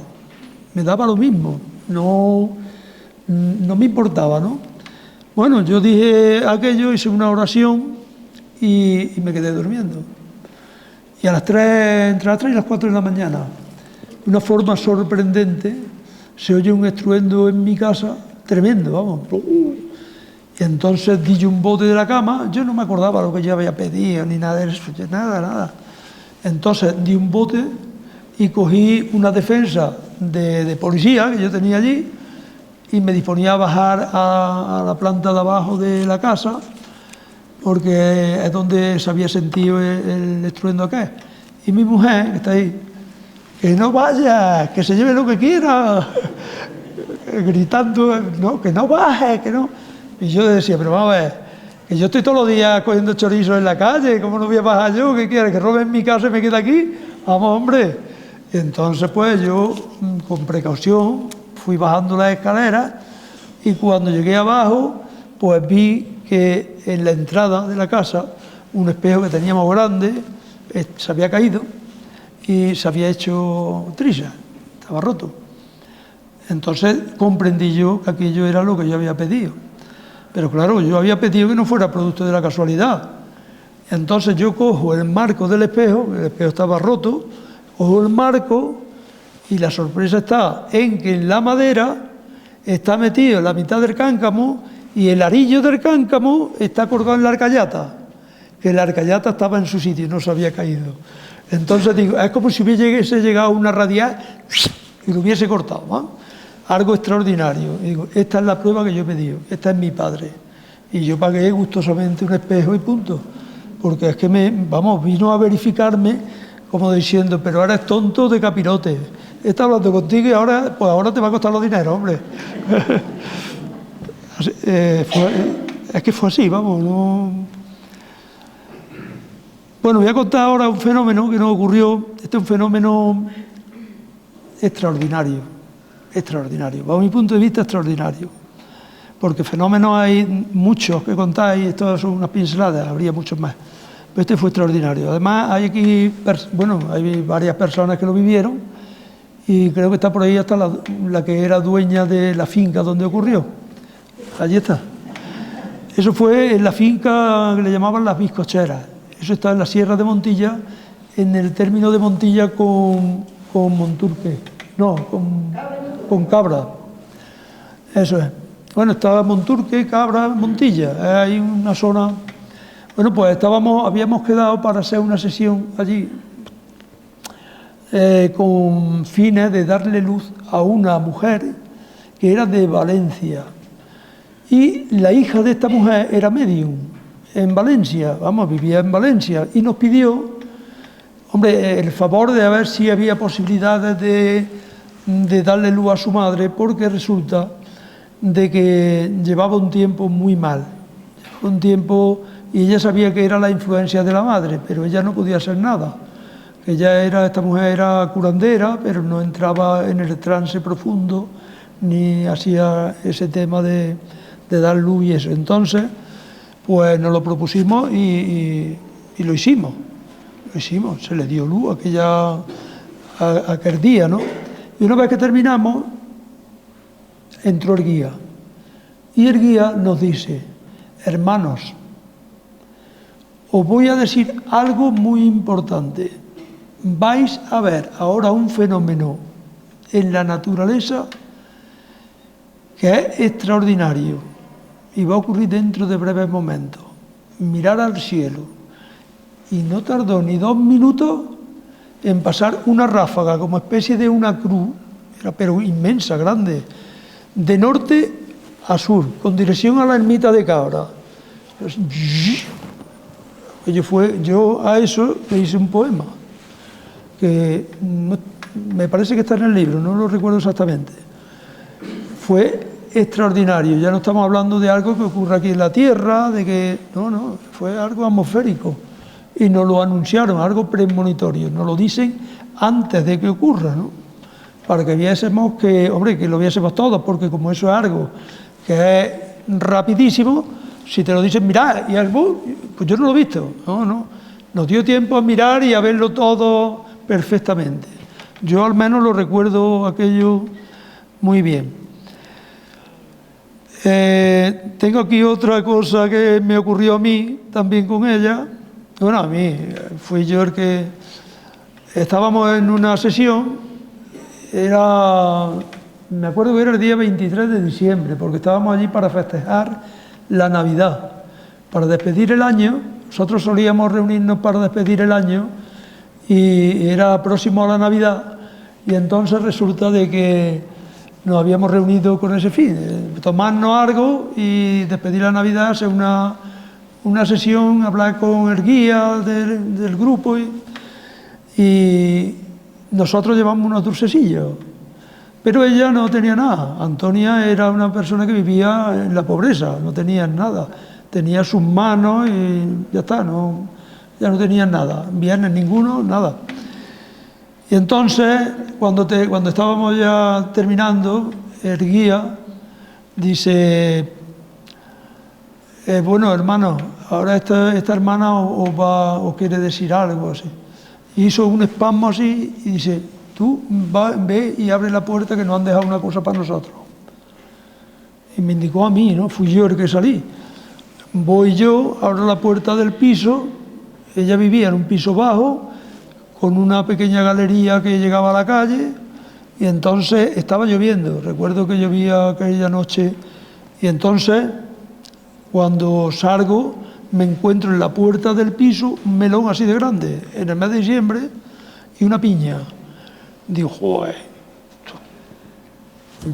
Speaker 2: me daba lo mismo, no me importaba, ¿no? Bueno, yo dije aquello, hice una oración y me quedé durmiendo. Y a las 3, entre las 3 y las 4 de la mañana, de una forma sorprendente, se oye un estruendo en mi casa, tremendo, vamos. Y entonces di yo un bote de la cama, yo no me acordaba lo que yo había pedido, ni nada de eso, nada. Entonces di un bote y cogí una defensa de policía que yo tenía allí y me disponía a bajar a la planta de abajo de la casa, porque es donde se había sentido el estruendo aquel. Y mi mujer, que está ahí, que no vaya, que se lleve lo que quiera, gritando, no, que no baje, que no. Y yo decía, pero vamos a ver, que yo estoy todos los días cogiendo chorizos en la calle, ¿cómo no voy a bajar yo? ¿Qué quieres? ¿Que roben mi casa y me quede aquí? Vamos, hombre. Y entonces, pues yo, con precaución, fui bajando las escaleras y cuando llegué abajo, pues vi que en la entrada de la casa, un espejo que teníamos grande, se había caído y se había hecho trizas, estaba roto. Entonces comprendí yo que aquello era lo que yo había pedido. Pero claro, yo había pedido que no fuera producto de la casualidad. Entonces yo cojo el marco del espejo, el espejo estaba roto, cojo el marco y la sorpresa está en que en la madera está metido en la mitad del cáncamo y el arillo del cáncamo está colgado en la arcayata, que la arcayata estaba en su sitio, no se había caído. Entonces digo, es como si hubiese llegado una radial y lo hubiese cortado, ¿no? Algo extraordinario. Y digo, esta es la prueba que yo he pedido, esta es mi padre. Y yo pagué gustosamente un espejo y punto. Porque es que vino a verificarme como diciendo, pero ahora es tonto de capirote. Está hablando contigo y ahora, pues ahora te va a costar los dineros, hombre. Es que fue así, vamos, no. Bueno, voy a contar ahora un fenómeno que nos ocurrió. Este es un fenómeno extraordinario, bajo mi punto de vista extraordinario, porque fenómenos hay muchos que contáis, estos son unas pinceladas, habría muchos más, pero este fue extraordinario. Además hay aquí, hay varias personas que lo vivieron y creo que está por ahí hasta la que era dueña de la finca donde ocurrió, allí está. Eso fue en la finca que le llamaban Las Bizcocheras, eso está en la Sierra de Montilla, en el término de Montilla con Monturque, no, con Cabra, eso es. Bueno, estaba Monturque, Cabra, Montilla, hay una zona. Bueno, pues habíamos quedado para hacer una sesión allí con fines de darle luz a una mujer que era de Valencia y la hija de esta mujer era medium en Valencia, vivía en Valencia y nos pidió, hombre, el favor de ver si había posibilidades de darle luz a su madre, porque resulta de que llevaba un tiempo muy mal, un tiempo y ella sabía que era la influencia de la madre, pero ella no podía hacer nada. Esta mujer era curandera, pero no entraba en el trance profundo, ni hacía ese tema de dar luz y eso. Entonces, pues nos lo propusimos y lo hicimos. Se le dio luz aquel día, ¿no? Y una vez que terminamos, entró el guía. Y el guía nos dice: hermanos, os voy a decir algo muy importante. Vais a ver ahora un fenómeno en la naturaleza que es extraordinario y va a ocurrir dentro de breves momentos. Mirar al cielo. Y no tardó ni 2 minutos en pasar una ráfaga como especie de una cruz, pero inmensa, grande, de norte a sur, con dirección a la ermita de Cabra. Yo a eso le hice un poema, que me parece que está en el libro, no lo recuerdo exactamente. Fue extraordinario, ya no estamos hablando de algo que ocurre aquí en la Tierra, no, fue algo atmosférico. Y nos lo anunciaron, algo premonitorio, nos lo dicen antes de que ocurra, ¿no? Para que viésemos que lo viésemos todos, porque como eso es algo que es rapidísimo, si te lo dicen, mirad, y algo, pues yo no lo he visto, no. Nos dio tiempo a mirar y a verlo todo perfectamente. Yo al menos lo recuerdo aquello muy bien. Tengo aquí otra cosa que me ocurrió a mí, también con ella. Bueno, a mí, fui yo el que... Estábamos en una sesión, me acuerdo que era el día 23 de diciembre, porque estábamos allí para festejar la Navidad, para despedir el año. Nosotros solíamos reunirnos para despedir el año y era próximo a la Navidad, y entonces resulta de que nos habíamos reunido con ese fin, tomarnos algo y despedir la Navidad, hacer una sesión, hablar con el guía del grupo y nosotros llevamos unos dulcecillos, pero ella no tenía nada. Antonia era una persona que vivía en la pobreza, no tenía nada, tenía sus manos y ya está, ya no tenía nada, viernes ninguno, nada. Y entonces, cuando estábamos ya terminando, el guía dice: bueno, hermano, ahora esta hermana os quiere decir algo así. Hizo un espasmo así y dice: tú ve y abre la puerta, que nos han dejado una cosa para nosotros. Y me indicó a mí, ¿no? Fui yo el que salí. Voy yo, abro la puerta del piso. Ella vivía en un piso bajo, con una pequeña galería que llegaba a la calle, y entonces estaba lloviendo. Recuerdo que llovía aquella noche, y entonces, cuando salgo, me encuentro en la puerta del piso un melón así de grande, en el mes de diciembre, y una piña. Digo, joder.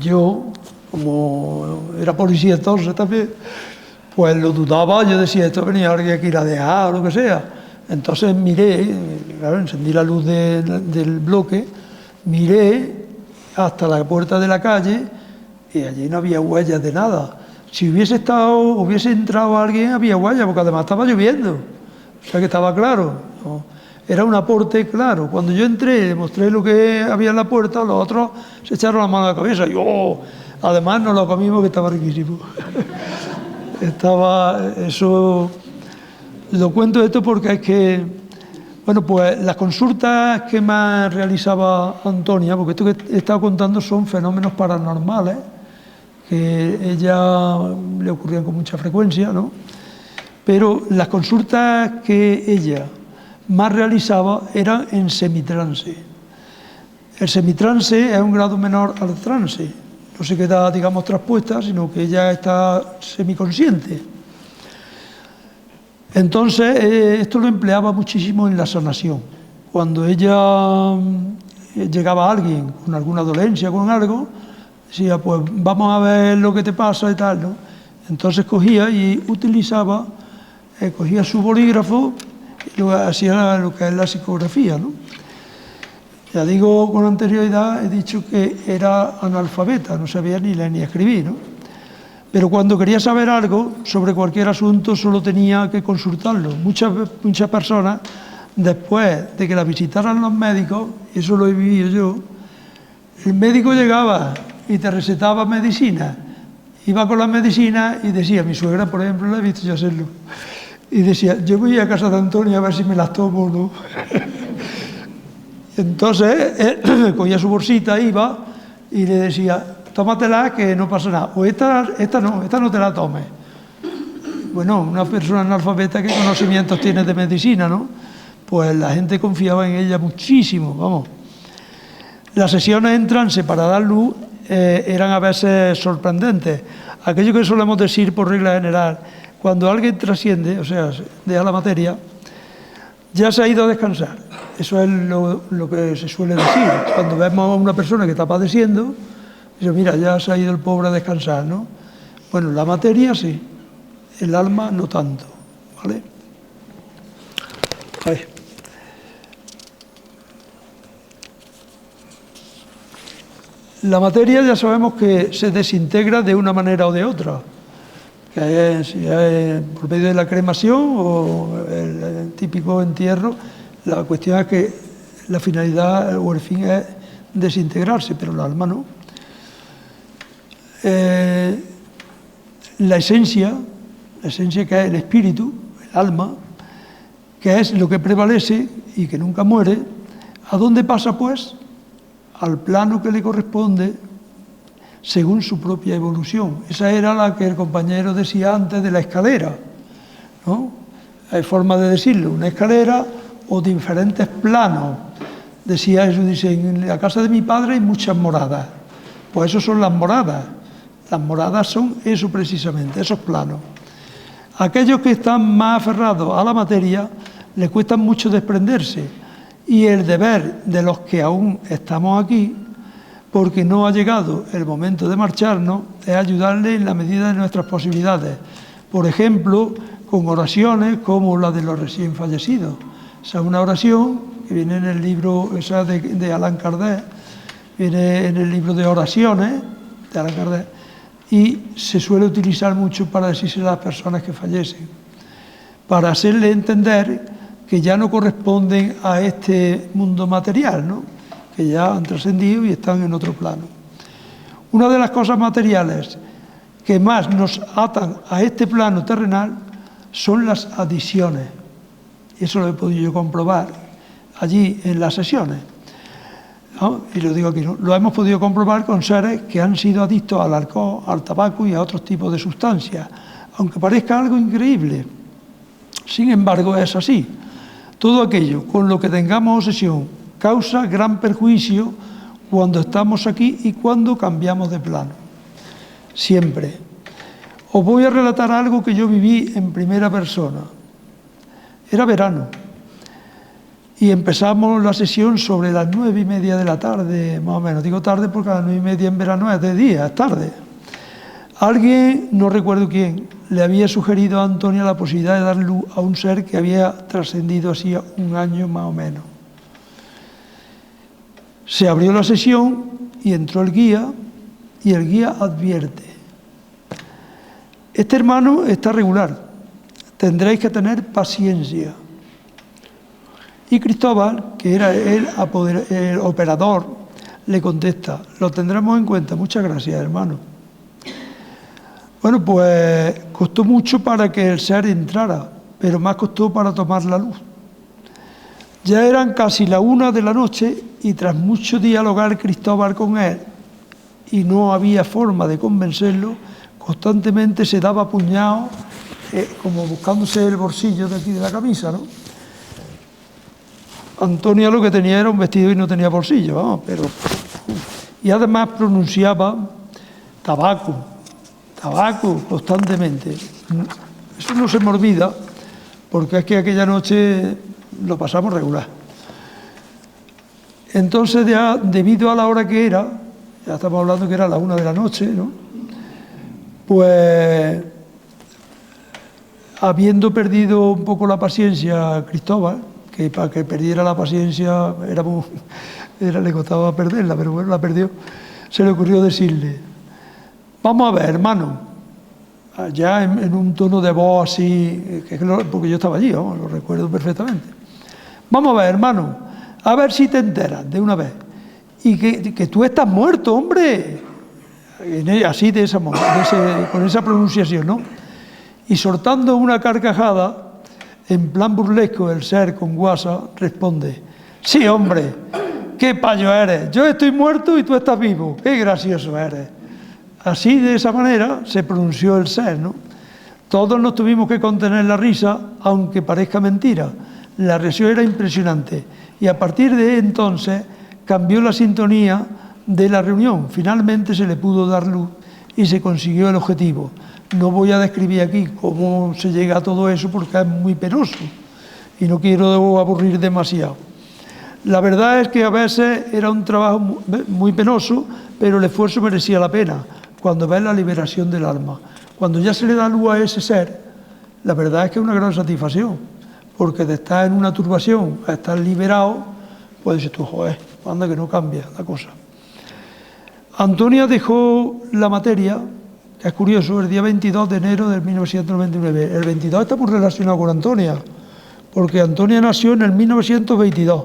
Speaker 2: Yo, como era policía entonces también, pues lo dudaba. Yo decía, esto venía alguien que ir a dejar o lo que sea. Entonces miré, claro, encendí la luz del bloque, miré hasta la puerta de la calle y allí no había huellas de nada. Si hubiese entrado alguien, había huellas, porque además estaba lloviendo. O sea que estaba claro, ¿no? Era un aporte claro. Cuando yo entré, mostré lo que había en la puerta, los otros se echaron la mano a la cabeza. Y además nos lo comimos, que estaba riquísimo. Eso... Lo cuento esto porque es que, bueno, pues las consultas que más realizaba Antonia, porque esto que he estado contando son fenómenos paranormales, que a ella le ocurrían con mucha frecuencia, ¿no? Pero las consultas que ella más realizaba eran en semitrance. El semitrance es un grado menor al trance, no se queda, digamos, traspuesta, sino que ella está semiconsciente. Entonces, esto lo empleaba muchísimo en la sanación. Cuando ella llegaba a alguien con alguna dolencia, con algo, decía, pues vamos a ver lo que te pasa y tal, ¿no? Entonces cogía y utilizaba, cogía su bolígrafo y hacía lo que es la psicografía, ¿no? Ya digo, con anterioridad he dicho que era analfabeta, no sabía ni leer ni escribir, ¿no? Pero cuando quería saber algo sobre cualquier asunto solo tenía que consultarlo. Muchas personas, después de que la visitaran los médicos, eso lo he vivido yo, el médico llegaba y te recetaba medicina. Iba con las medicinas y decía, mi suegra, por ejemplo, la he visto yo hacerlo, y decía, yo voy a casa de Antonio a ver si me las tomo o no. Entonces, él cogía su bolsita, iba y le decía, tómatela que no pasa nada, o esta no te la tomes. Bueno, una persona analfabeta, ¿qué conocimientos tiene de medicina, no? Pues la gente confiaba en ella muchísimo, vamos. Las sesiones en trance para dar luz eran a veces sorprendentes. Aquello que solemos decir por regla general, cuando alguien trasciende, o sea, deja la materia, ya se ha ido a descansar. Eso es lo que se suele decir. Cuando vemos a una persona que está padeciendo, dice, mira, ya se ha ido el pobre a descansar, ¿no? Bueno, la materia sí, el alma no tanto, ¿vale? Ahí. La materia ya sabemos que se desintegra de una manera o de otra, que si es por medio de la cremación o el típico entierro. La cuestión es que la finalidad o el fin es desintegrarse, pero el alma no. La esencia que es el espíritu, el alma, que es lo que prevalece y que nunca muere, ¿a dónde pasa pues? Al plano que le corresponde según su propia evolución. Esa era la que el compañero decía antes de la escalera, ¿no? Hay forma de decirlo, una escalera o diferentes planos. Decía eso, dice, en la casa de mi padre hay muchas moradas. Pues eso son las moradas. Las moradas son eso precisamente, esos planos. Aquellos que están más aferrados a la materia les cuesta mucho desprenderse. Y el deber de los que aún estamos aquí, porque no ha llegado el momento de marcharnos, es ayudarles en la medida de nuestras posibilidades. Por ejemplo, con oraciones como la de los recién fallecidos. Esa es una oración que viene en el libro, esa de Allan Kardec, viene en el libro de oraciones de Allan Kardec, y se suele utilizar mucho para decirse a las personas que fallecen, para hacerle entender que ya no corresponden a este mundo material, ¿no? Que ya han trascendido y están en otro plano. Una de las cosas materiales que más nos atan a este plano terrenal son las adicciones. Eso lo he podido yo comprobar allí en las sesiones, ¿no? Y lo digo aquí, ¿no? Lo hemos podido comprobar con seres que han sido adictos al alcohol, al tabaco y a otros tipos de sustancias, aunque parezca algo increíble. Sin embargo, es así. Todo aquello con lo que tengamos obsesión causa gran perjuicio cuando estamos aquí y cuando cambiamos de plano. Siempre. Os voy a relatar algo que yo viví en primera persona. Era verano y empezamos la sesión sobre las 9:30 de la tarde, más o menos. Digo tarde porque a las 9:30 en verano es de día, es tarde. Alguien, no recuerdo quién, le había sugerido a Antonio la posibilidad de dar luz a un ser que había trascendido hacía un año más o menos. Se abrió la sesión y entró el guía, y el guía advierte: este hermano está regular, tendréis que tener paciencia. Y Cristóbal, que era el operador, le contesta: lo tendremos en cuenta, muchas gracias, hermano. Bueno, pues costó mucho para que el ser entrara, pero más costó para tomar la luz. Ya eran casi la 1 de la noche y tras mucho dialogar Cristóbal con él, y no había forma de convencerlo, constantemente se daba puñados, como buscándose el bolsillo de aquí de la camisa, ¿no? Antonio lo que tenía era un vestido y no tenía bolsillo, vamos, pero... Y además pronunciaba tabaco constantemente. Eso no se me olvida, porque es que aquella noche lo pasamos regular. Entonces ya, debido a la hora que era, ya estamos hablando que era la 1 de la noche, ¿no? Pues, habiendo perdido un poco la paciencia Cristóbal, que para que perdiera la paciencia le costaba perderla, pero bueno, la perdió, se le ocurrió decirle: vamos a ver, hermano, ya en un tono de voz así, porque yo estaba allí, lo recuerdo perfectamente. Vamos a ver, hermano, a ver si te enteras de una vez. Y que tú estás muerto, hombre. Así, con esa pronunciación, ¿no? Y soltando una carcajada, en plan burlesco, el ser con guasa responde: sí, hombre, qué payo eres, yo estoy muerto y tú estás vivo, qué gracioso eres. Así, de esa manera, se pronunció el ser, ¿no? Todos nos tuvimos que contener la risa, aunque parezca mentira. La reacción era impresionante y a partir de entonces cambió la sintonía de la reunión. Finalmente se le pudo dar luz y se consiguió el objetivo. No voy a describir aquí cómo se llega a todo eso porque es muy penoso y no quiero aburrir demasiado. La verdad es que a veces era un trabajo muy penoso, pero el esfuerzo merecía la pena cuando ves la liberación del alma. Cuando ya se le da luz a ese ser, la verdad es que es una gran satisfacción, porque de estar en una turbación a estar liberado, pues dices tú, joder, anda que no cambia la cosa. Antonia dejó la materia, que es curioso, el día 22 de enero de 1999. El 22 está muy relacionado con Antonia, porque Antonia nació en el 1922.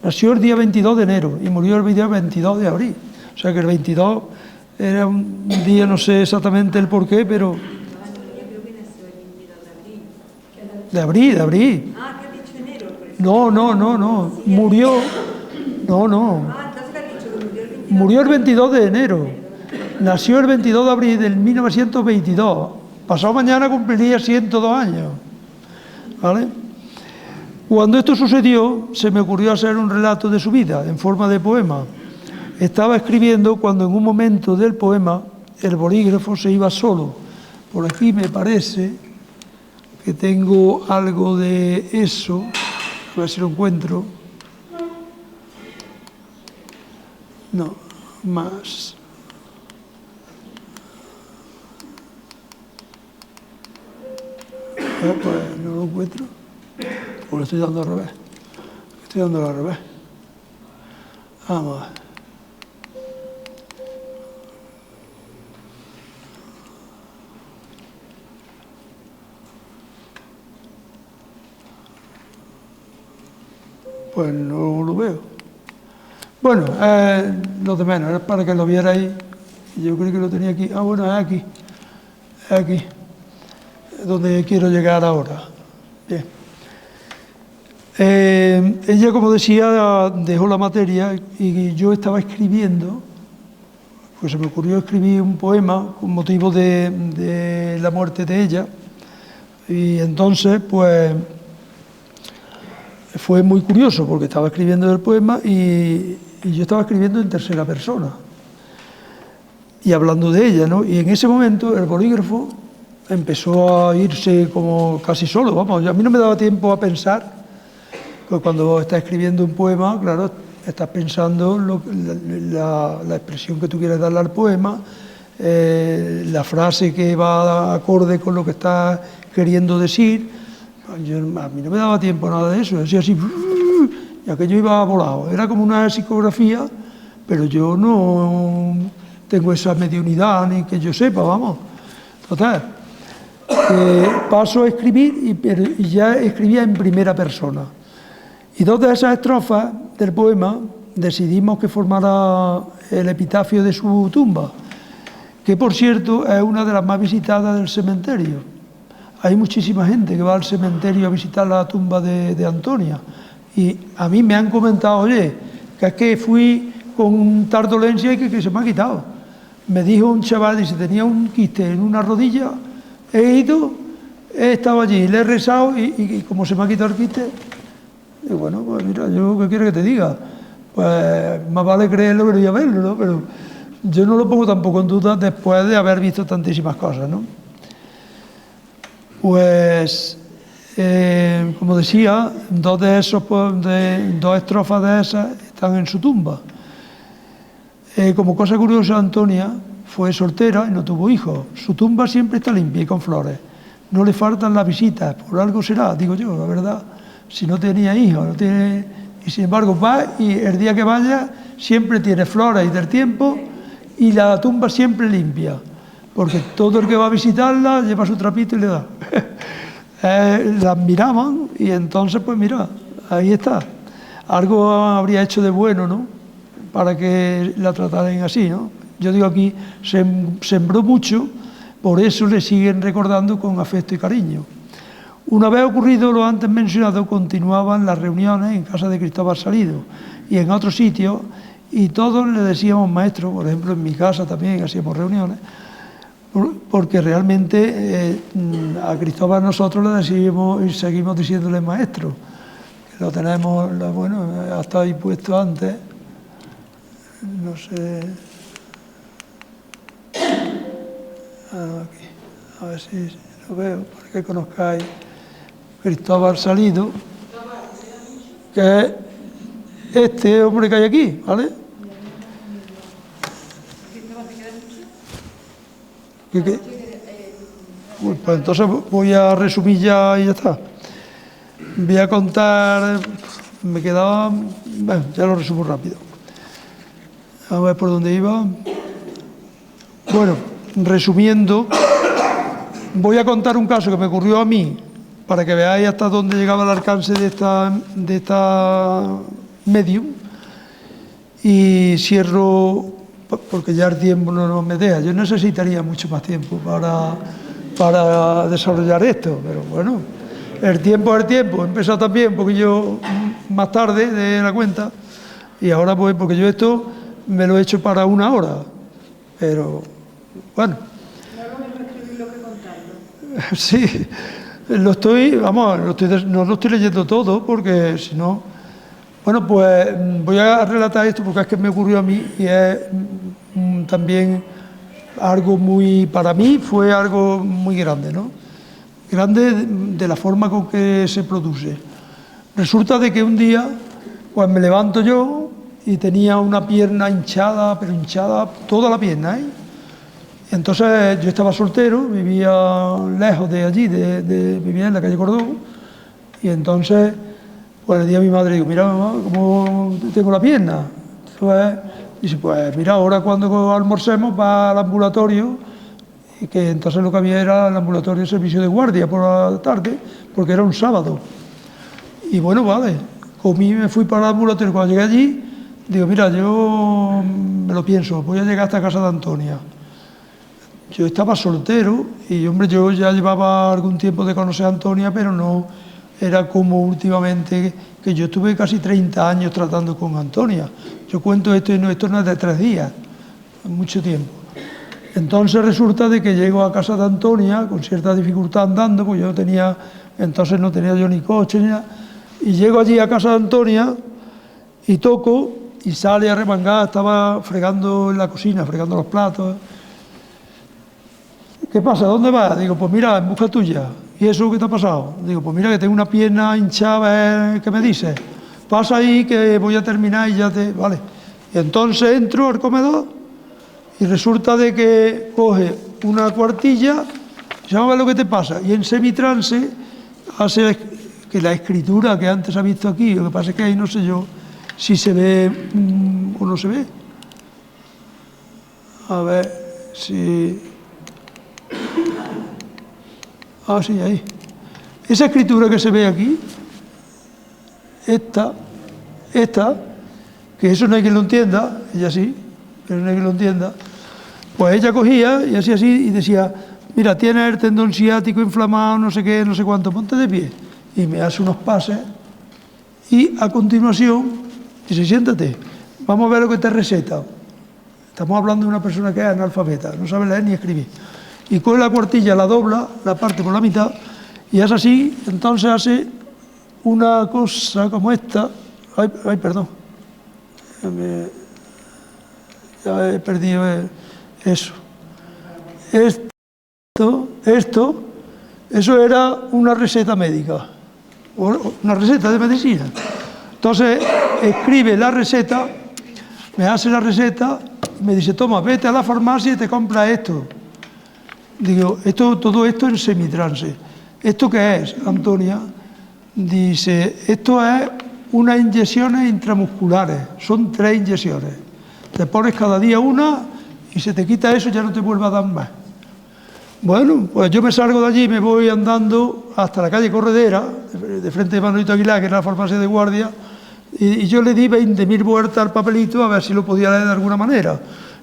Speaker 2: Nació el día 22 de enero y murió el día 22 de abril. O sea que el 22 era un día, no sé exactamente el porqué, pero... De abril.
Speaker 3: Ah, ¿qué ha dicho enero?
Speaker 2: No. Murió... No.
Speaker 3: Ah, entonces ha dicho que murió el 22.
Speaker 2: Murió el 22 de enero. Nació el 22 de abril del 1922. Pasado mañana cumpliría 102 años. ¿Vale? Cuando esto sucedió, se me ocurrió hacer un relato de su vida en forma de poema. Estaba escribiendo cuando en un momento del poema el bolígrafo se iba solo. Por aquí me parece que tengo algo de eso, a ver si lo encuentro. No, más. Pues no lo encuentro. O lo estoy dando al revés. Estoy dándolo al revés. Vamos a ver. Pues no lo veo. Bueno, lo de menos, es para que lo vierais. Yo creo que lo tenía aquí. Ah, bueno, es aquí. Es aquí. Donde quiero llegar ahora. Bien. Ella, como decía, dejó la materia y yo estaba escribiendo, pues se me ocurrió escribir un poema con motivo de la muerte de ella. Y entonces, pues, fue muy curioso porque estaba escribiendo el poema y yo estaba escribiendo en tercera persona y hablando de ella, ¿no? Y en ese momento el bolígrafo empezó a irse como casi solo, vamos, a mí no me daba tiempo a pensar, pues cuando estás escribiendo un poema, claro, estás pensando la expresión que tú quieres darle al poema, la frase que va acorde con lo que estás queriendo decir. A mí no me daba tiempo nada de eso, decía así, y aquello iba volado. Era como una psicografía, pero yo no tengo esa mediunidad, ni que yo sepa, vamos. Entonces, paso a escribir y ya escribía en primera persona. Y dos de esas estrofas del poema decidimos que formara el epitafio de su tumba, que por cierto es una de las más visitadas del cementerio. Hay muchísima gente que va al cementerio a visitar la tumba de Antonia. Y a mí me han comentado, oye, que es que fui con tal dolencia y que se me ha quitado. Me dijo un chaval, dice, tenía un quiste en una rodilla, he ido, he estado allí, le he rezado y como se me ha quitado el quiste, digo, bueno, pues mira, yo qué quiero que te diga. Pues más vale creerlo que no ir a verlo, ¿no? Pero yo no lo pongo tampoco en duda después de haber visto tantísimas cosas, ¿no? Pues, como decía, dos estrofas de esas están en su tumba. Como cosa curiosa, Antonia fue soltera y no tuvo hijos. Su tumba siempre está limpia y con flores. No le faltan las visitas, por algo será, digo yo, la verdad. Si no tenía hijos, no tiene... y sin embargo va y el día que vaya siempre tiene flores y del tiempo y la tumba siempre limpia. porque todo el que va a visitarla lleva su trapito y le da. La admiraban y entonces, pues mira, ahí está. Algo habría hecho de bueno, ¿no?, para que la trataran así, ¿no? Yo digo aquí, sembró mucho, por eso le siguen recordando con afecto y cariño. Una vez ocurrido lo antes mencionado, continuaban las reuniones en casa de Cristóbal Salido y en otros sitios, y todos le decíamos maestro. Por ejemplo, en mi casa también hacíamos reuniones, porque realmente a Cristóbal nosotros le decimos y seguimos diciéndole maestro. Lo tenemos, bueno, ha estado ahí puesto antes, no sé, aquí, a ver si lo veo, para que conozcáis Cristóbal Salido, que es este hombre que hay aquí, ¿vale? ¿Qué? Pues entonces voy a resumir ya y ya está. Voy a contar, me quedaba, bueno, ya lo resumo rápido. A ver por dónde iba. Bueno, resumiendo, voy a contar un caso que me ocurrió a mí, para que veáis hasta dónde llegaba el alcance de esta medium, y cierro, porque ya el tiempo no nos me deja. Yo necesitaría mucho más tiempo para desarrollar esto, pero bueno, el tiempo es el tiempo. He empezado también un poquillo más tarde de la cuenta, y ahora pues, porque yo esto me lo he hecho para 1 hora, pero bueno.
Speaker 3: No es lo mismo escribirlo que contarlo.
Speaker 2: Sí, no lo estoy leyendo todo, porque si no... Bueno, pues voy a relatar esto porque es que me ocurrió a mí y es también algo muy... Para mí fue algo muy grande, ¿no? Grande de la forma con que se produce. Resulta de que un día, pues me levanto yo y tenía una pierna hinchada, pero hinchada toda la pierna, ¿eh? Entonces yo estaba soltero, vivía lejos de allí, vivía en la calle Cordón, y entonces pues le dije a mi madre, digo, mira mamá, ¿cómo tengo la pierna? Entonces dice, pues mira, ahora cuando almorcemos va al ambulatorio, y que entonces lo que había era el ambulatorio de servicio de guardia por la tarde, porque era un sábado. Y bueno, vale, comí y me fui para el ambulatorio. Cuando llegué allí, digo, mira, yo me lo pienso, voy a llegar hasta casa de Antonia. Yo estaba soltero y, hombre, yo ya llevaba algún tiempo de conocer a Antonia, pero no era como últimamente, que yo estuve casi 30 años tratando con Antonia. Yo cuento esto y esto no es de 3 días, es mucho tiempo. Entonces resulta de que llego a casa de Antonia con cierta dificultad andando, porque yo no tenía, entonces no tenía yo ni coche ni nada, y llego allí a casa de Antonia y toco y sale arremangada, estaba fregando en la cocina, fregando los platos. ¿Qué pasa? ¿Dónde vas? Digo, pues mira, en busca tuya. ¿Y eso qué te ha pasado? Digo, pues mira, que tengo una pierna hinchada, ¿qué me dices? Pasa ahí que voy a terminar y ya te... Vale. Y entonces entro al comedor y resulta de que coge una cuartilla y se llama, lo que te pasa. Y en semitrance hace que la escritura que antes ha visto aquí, lo que pasa es que ahí no sé yo si se ve o no se ve. A ver si... Ah, sí, ahí. Esa escritura que se ve aquí, esta, que eso no hay quien lo entienda, ella sí, pero no hay quien lo entienda, pues ella cogía y así, y decía, mira, tienes el tendón ciático inflamado, no sé qué, no sé cuánto, ponte de pie. Y me hace unos pases y a continuación dice, siéntate, vamos a ver lo que te receta. Estamos hablando de una persona que es analfabeta, no sabe leer ni escribir. Y coge la cuartilla, la dobla, la parte por la mitad, y es así, entonces hace una cosa como esta. Ay, perdón. Ya he perdido eso. Eso era una receta médica, una receta de medicina. Entonces escribe la receta, me hace la receta, me dice, toma, vete a la farmacia y te compras esto. Digo, todo esto en semitrance. ¿Esto qué es, Antonia? Dice, esto es unas inyecciones intramusculares, son 3 inyecciones. Te pones cada día una y se te quita eso y ya no te vuelve a dar más. Bueno, pues yo me salgo de allí, me voy andando hasta la calle Corredera, de frente de Manolito Aguilar, que era la farmacia de guardia, y yo le di 20.000 vueltas al papelito a ver si lo podía leer de alguna manera.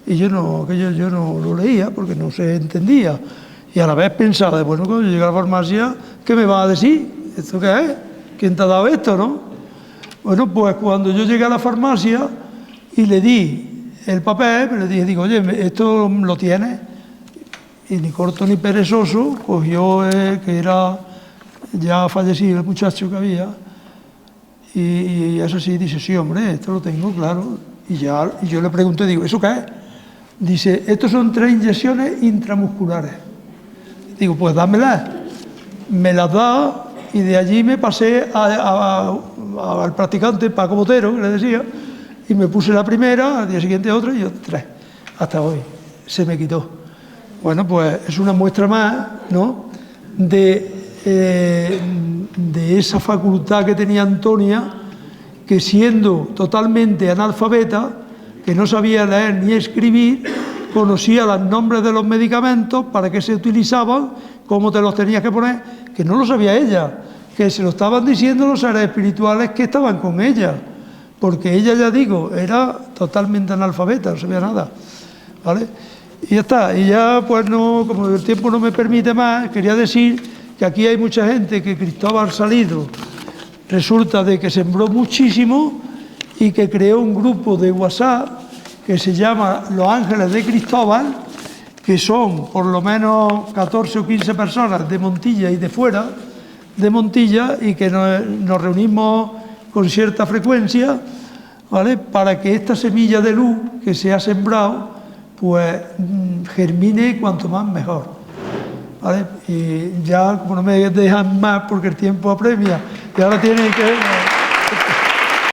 Speaker 2: Y yo no lo leía porque no se entendía. Y a la vez pensaba, bueno, cuando yo llegue a la farmacia, ¿qué me va a decir? ¿Esto qué es? ¿Quién te ha dado esto, no? Bueno, pues cuando yo llegué a la farmacia y le di el papel, le dije, digo, oye, ¿esto lo tienes? Y ni corto ni perezoso, cogió, que era ya fallecido el muchacho que había, y eso sí, dice, sí, hombre, esto lo tengo, claro. Y yo le pregunté, digo, ¿eso qué es? Dice, estos son 3 inyecciones intramusculares. Digo, pues dámelas. Me las da, y de allí me pasé al practicante Paco Botero, que le decía, y me puse la primera, al día siguiente otra, y yo 3, hasta hoy. Se me quitó. Bueno, pues es una muestra más, ¿no?, de esa facultad que tenía Antonia, que siendo totalmente analfabeta, que no sabía leer ni escribir, conocía los nombres de los medicamentos, para qué se utilizaban, cómo te los tenías que poner, que no lo sabía ella, que se lo estaban diciendo los seres espirituales que estaban con ella, porque ella, ya digo, era totalmente analfabeta, no sabía nada, ¿vale? Y ya está, y ya pues no, como el tiempo no me permite más, quería decir que aquí hay mucha gente que Cristóbal Salido resulta de que sembró muchísimo y que creó un grupo de WhatsApp que se llama Los Ángeles de Cristóbal, que son por lo menos 14 o 15 personas de Montilla y de fuera de Montilla, y que nos reunimos con cierta frecuencia, ¿vale?, para que esta semilla de luz que se ha sembrado pues germine cuanto más mejor, ¿vale? Y ya, como no me dejan más porque el tiempo apremia, y ahora tienen que...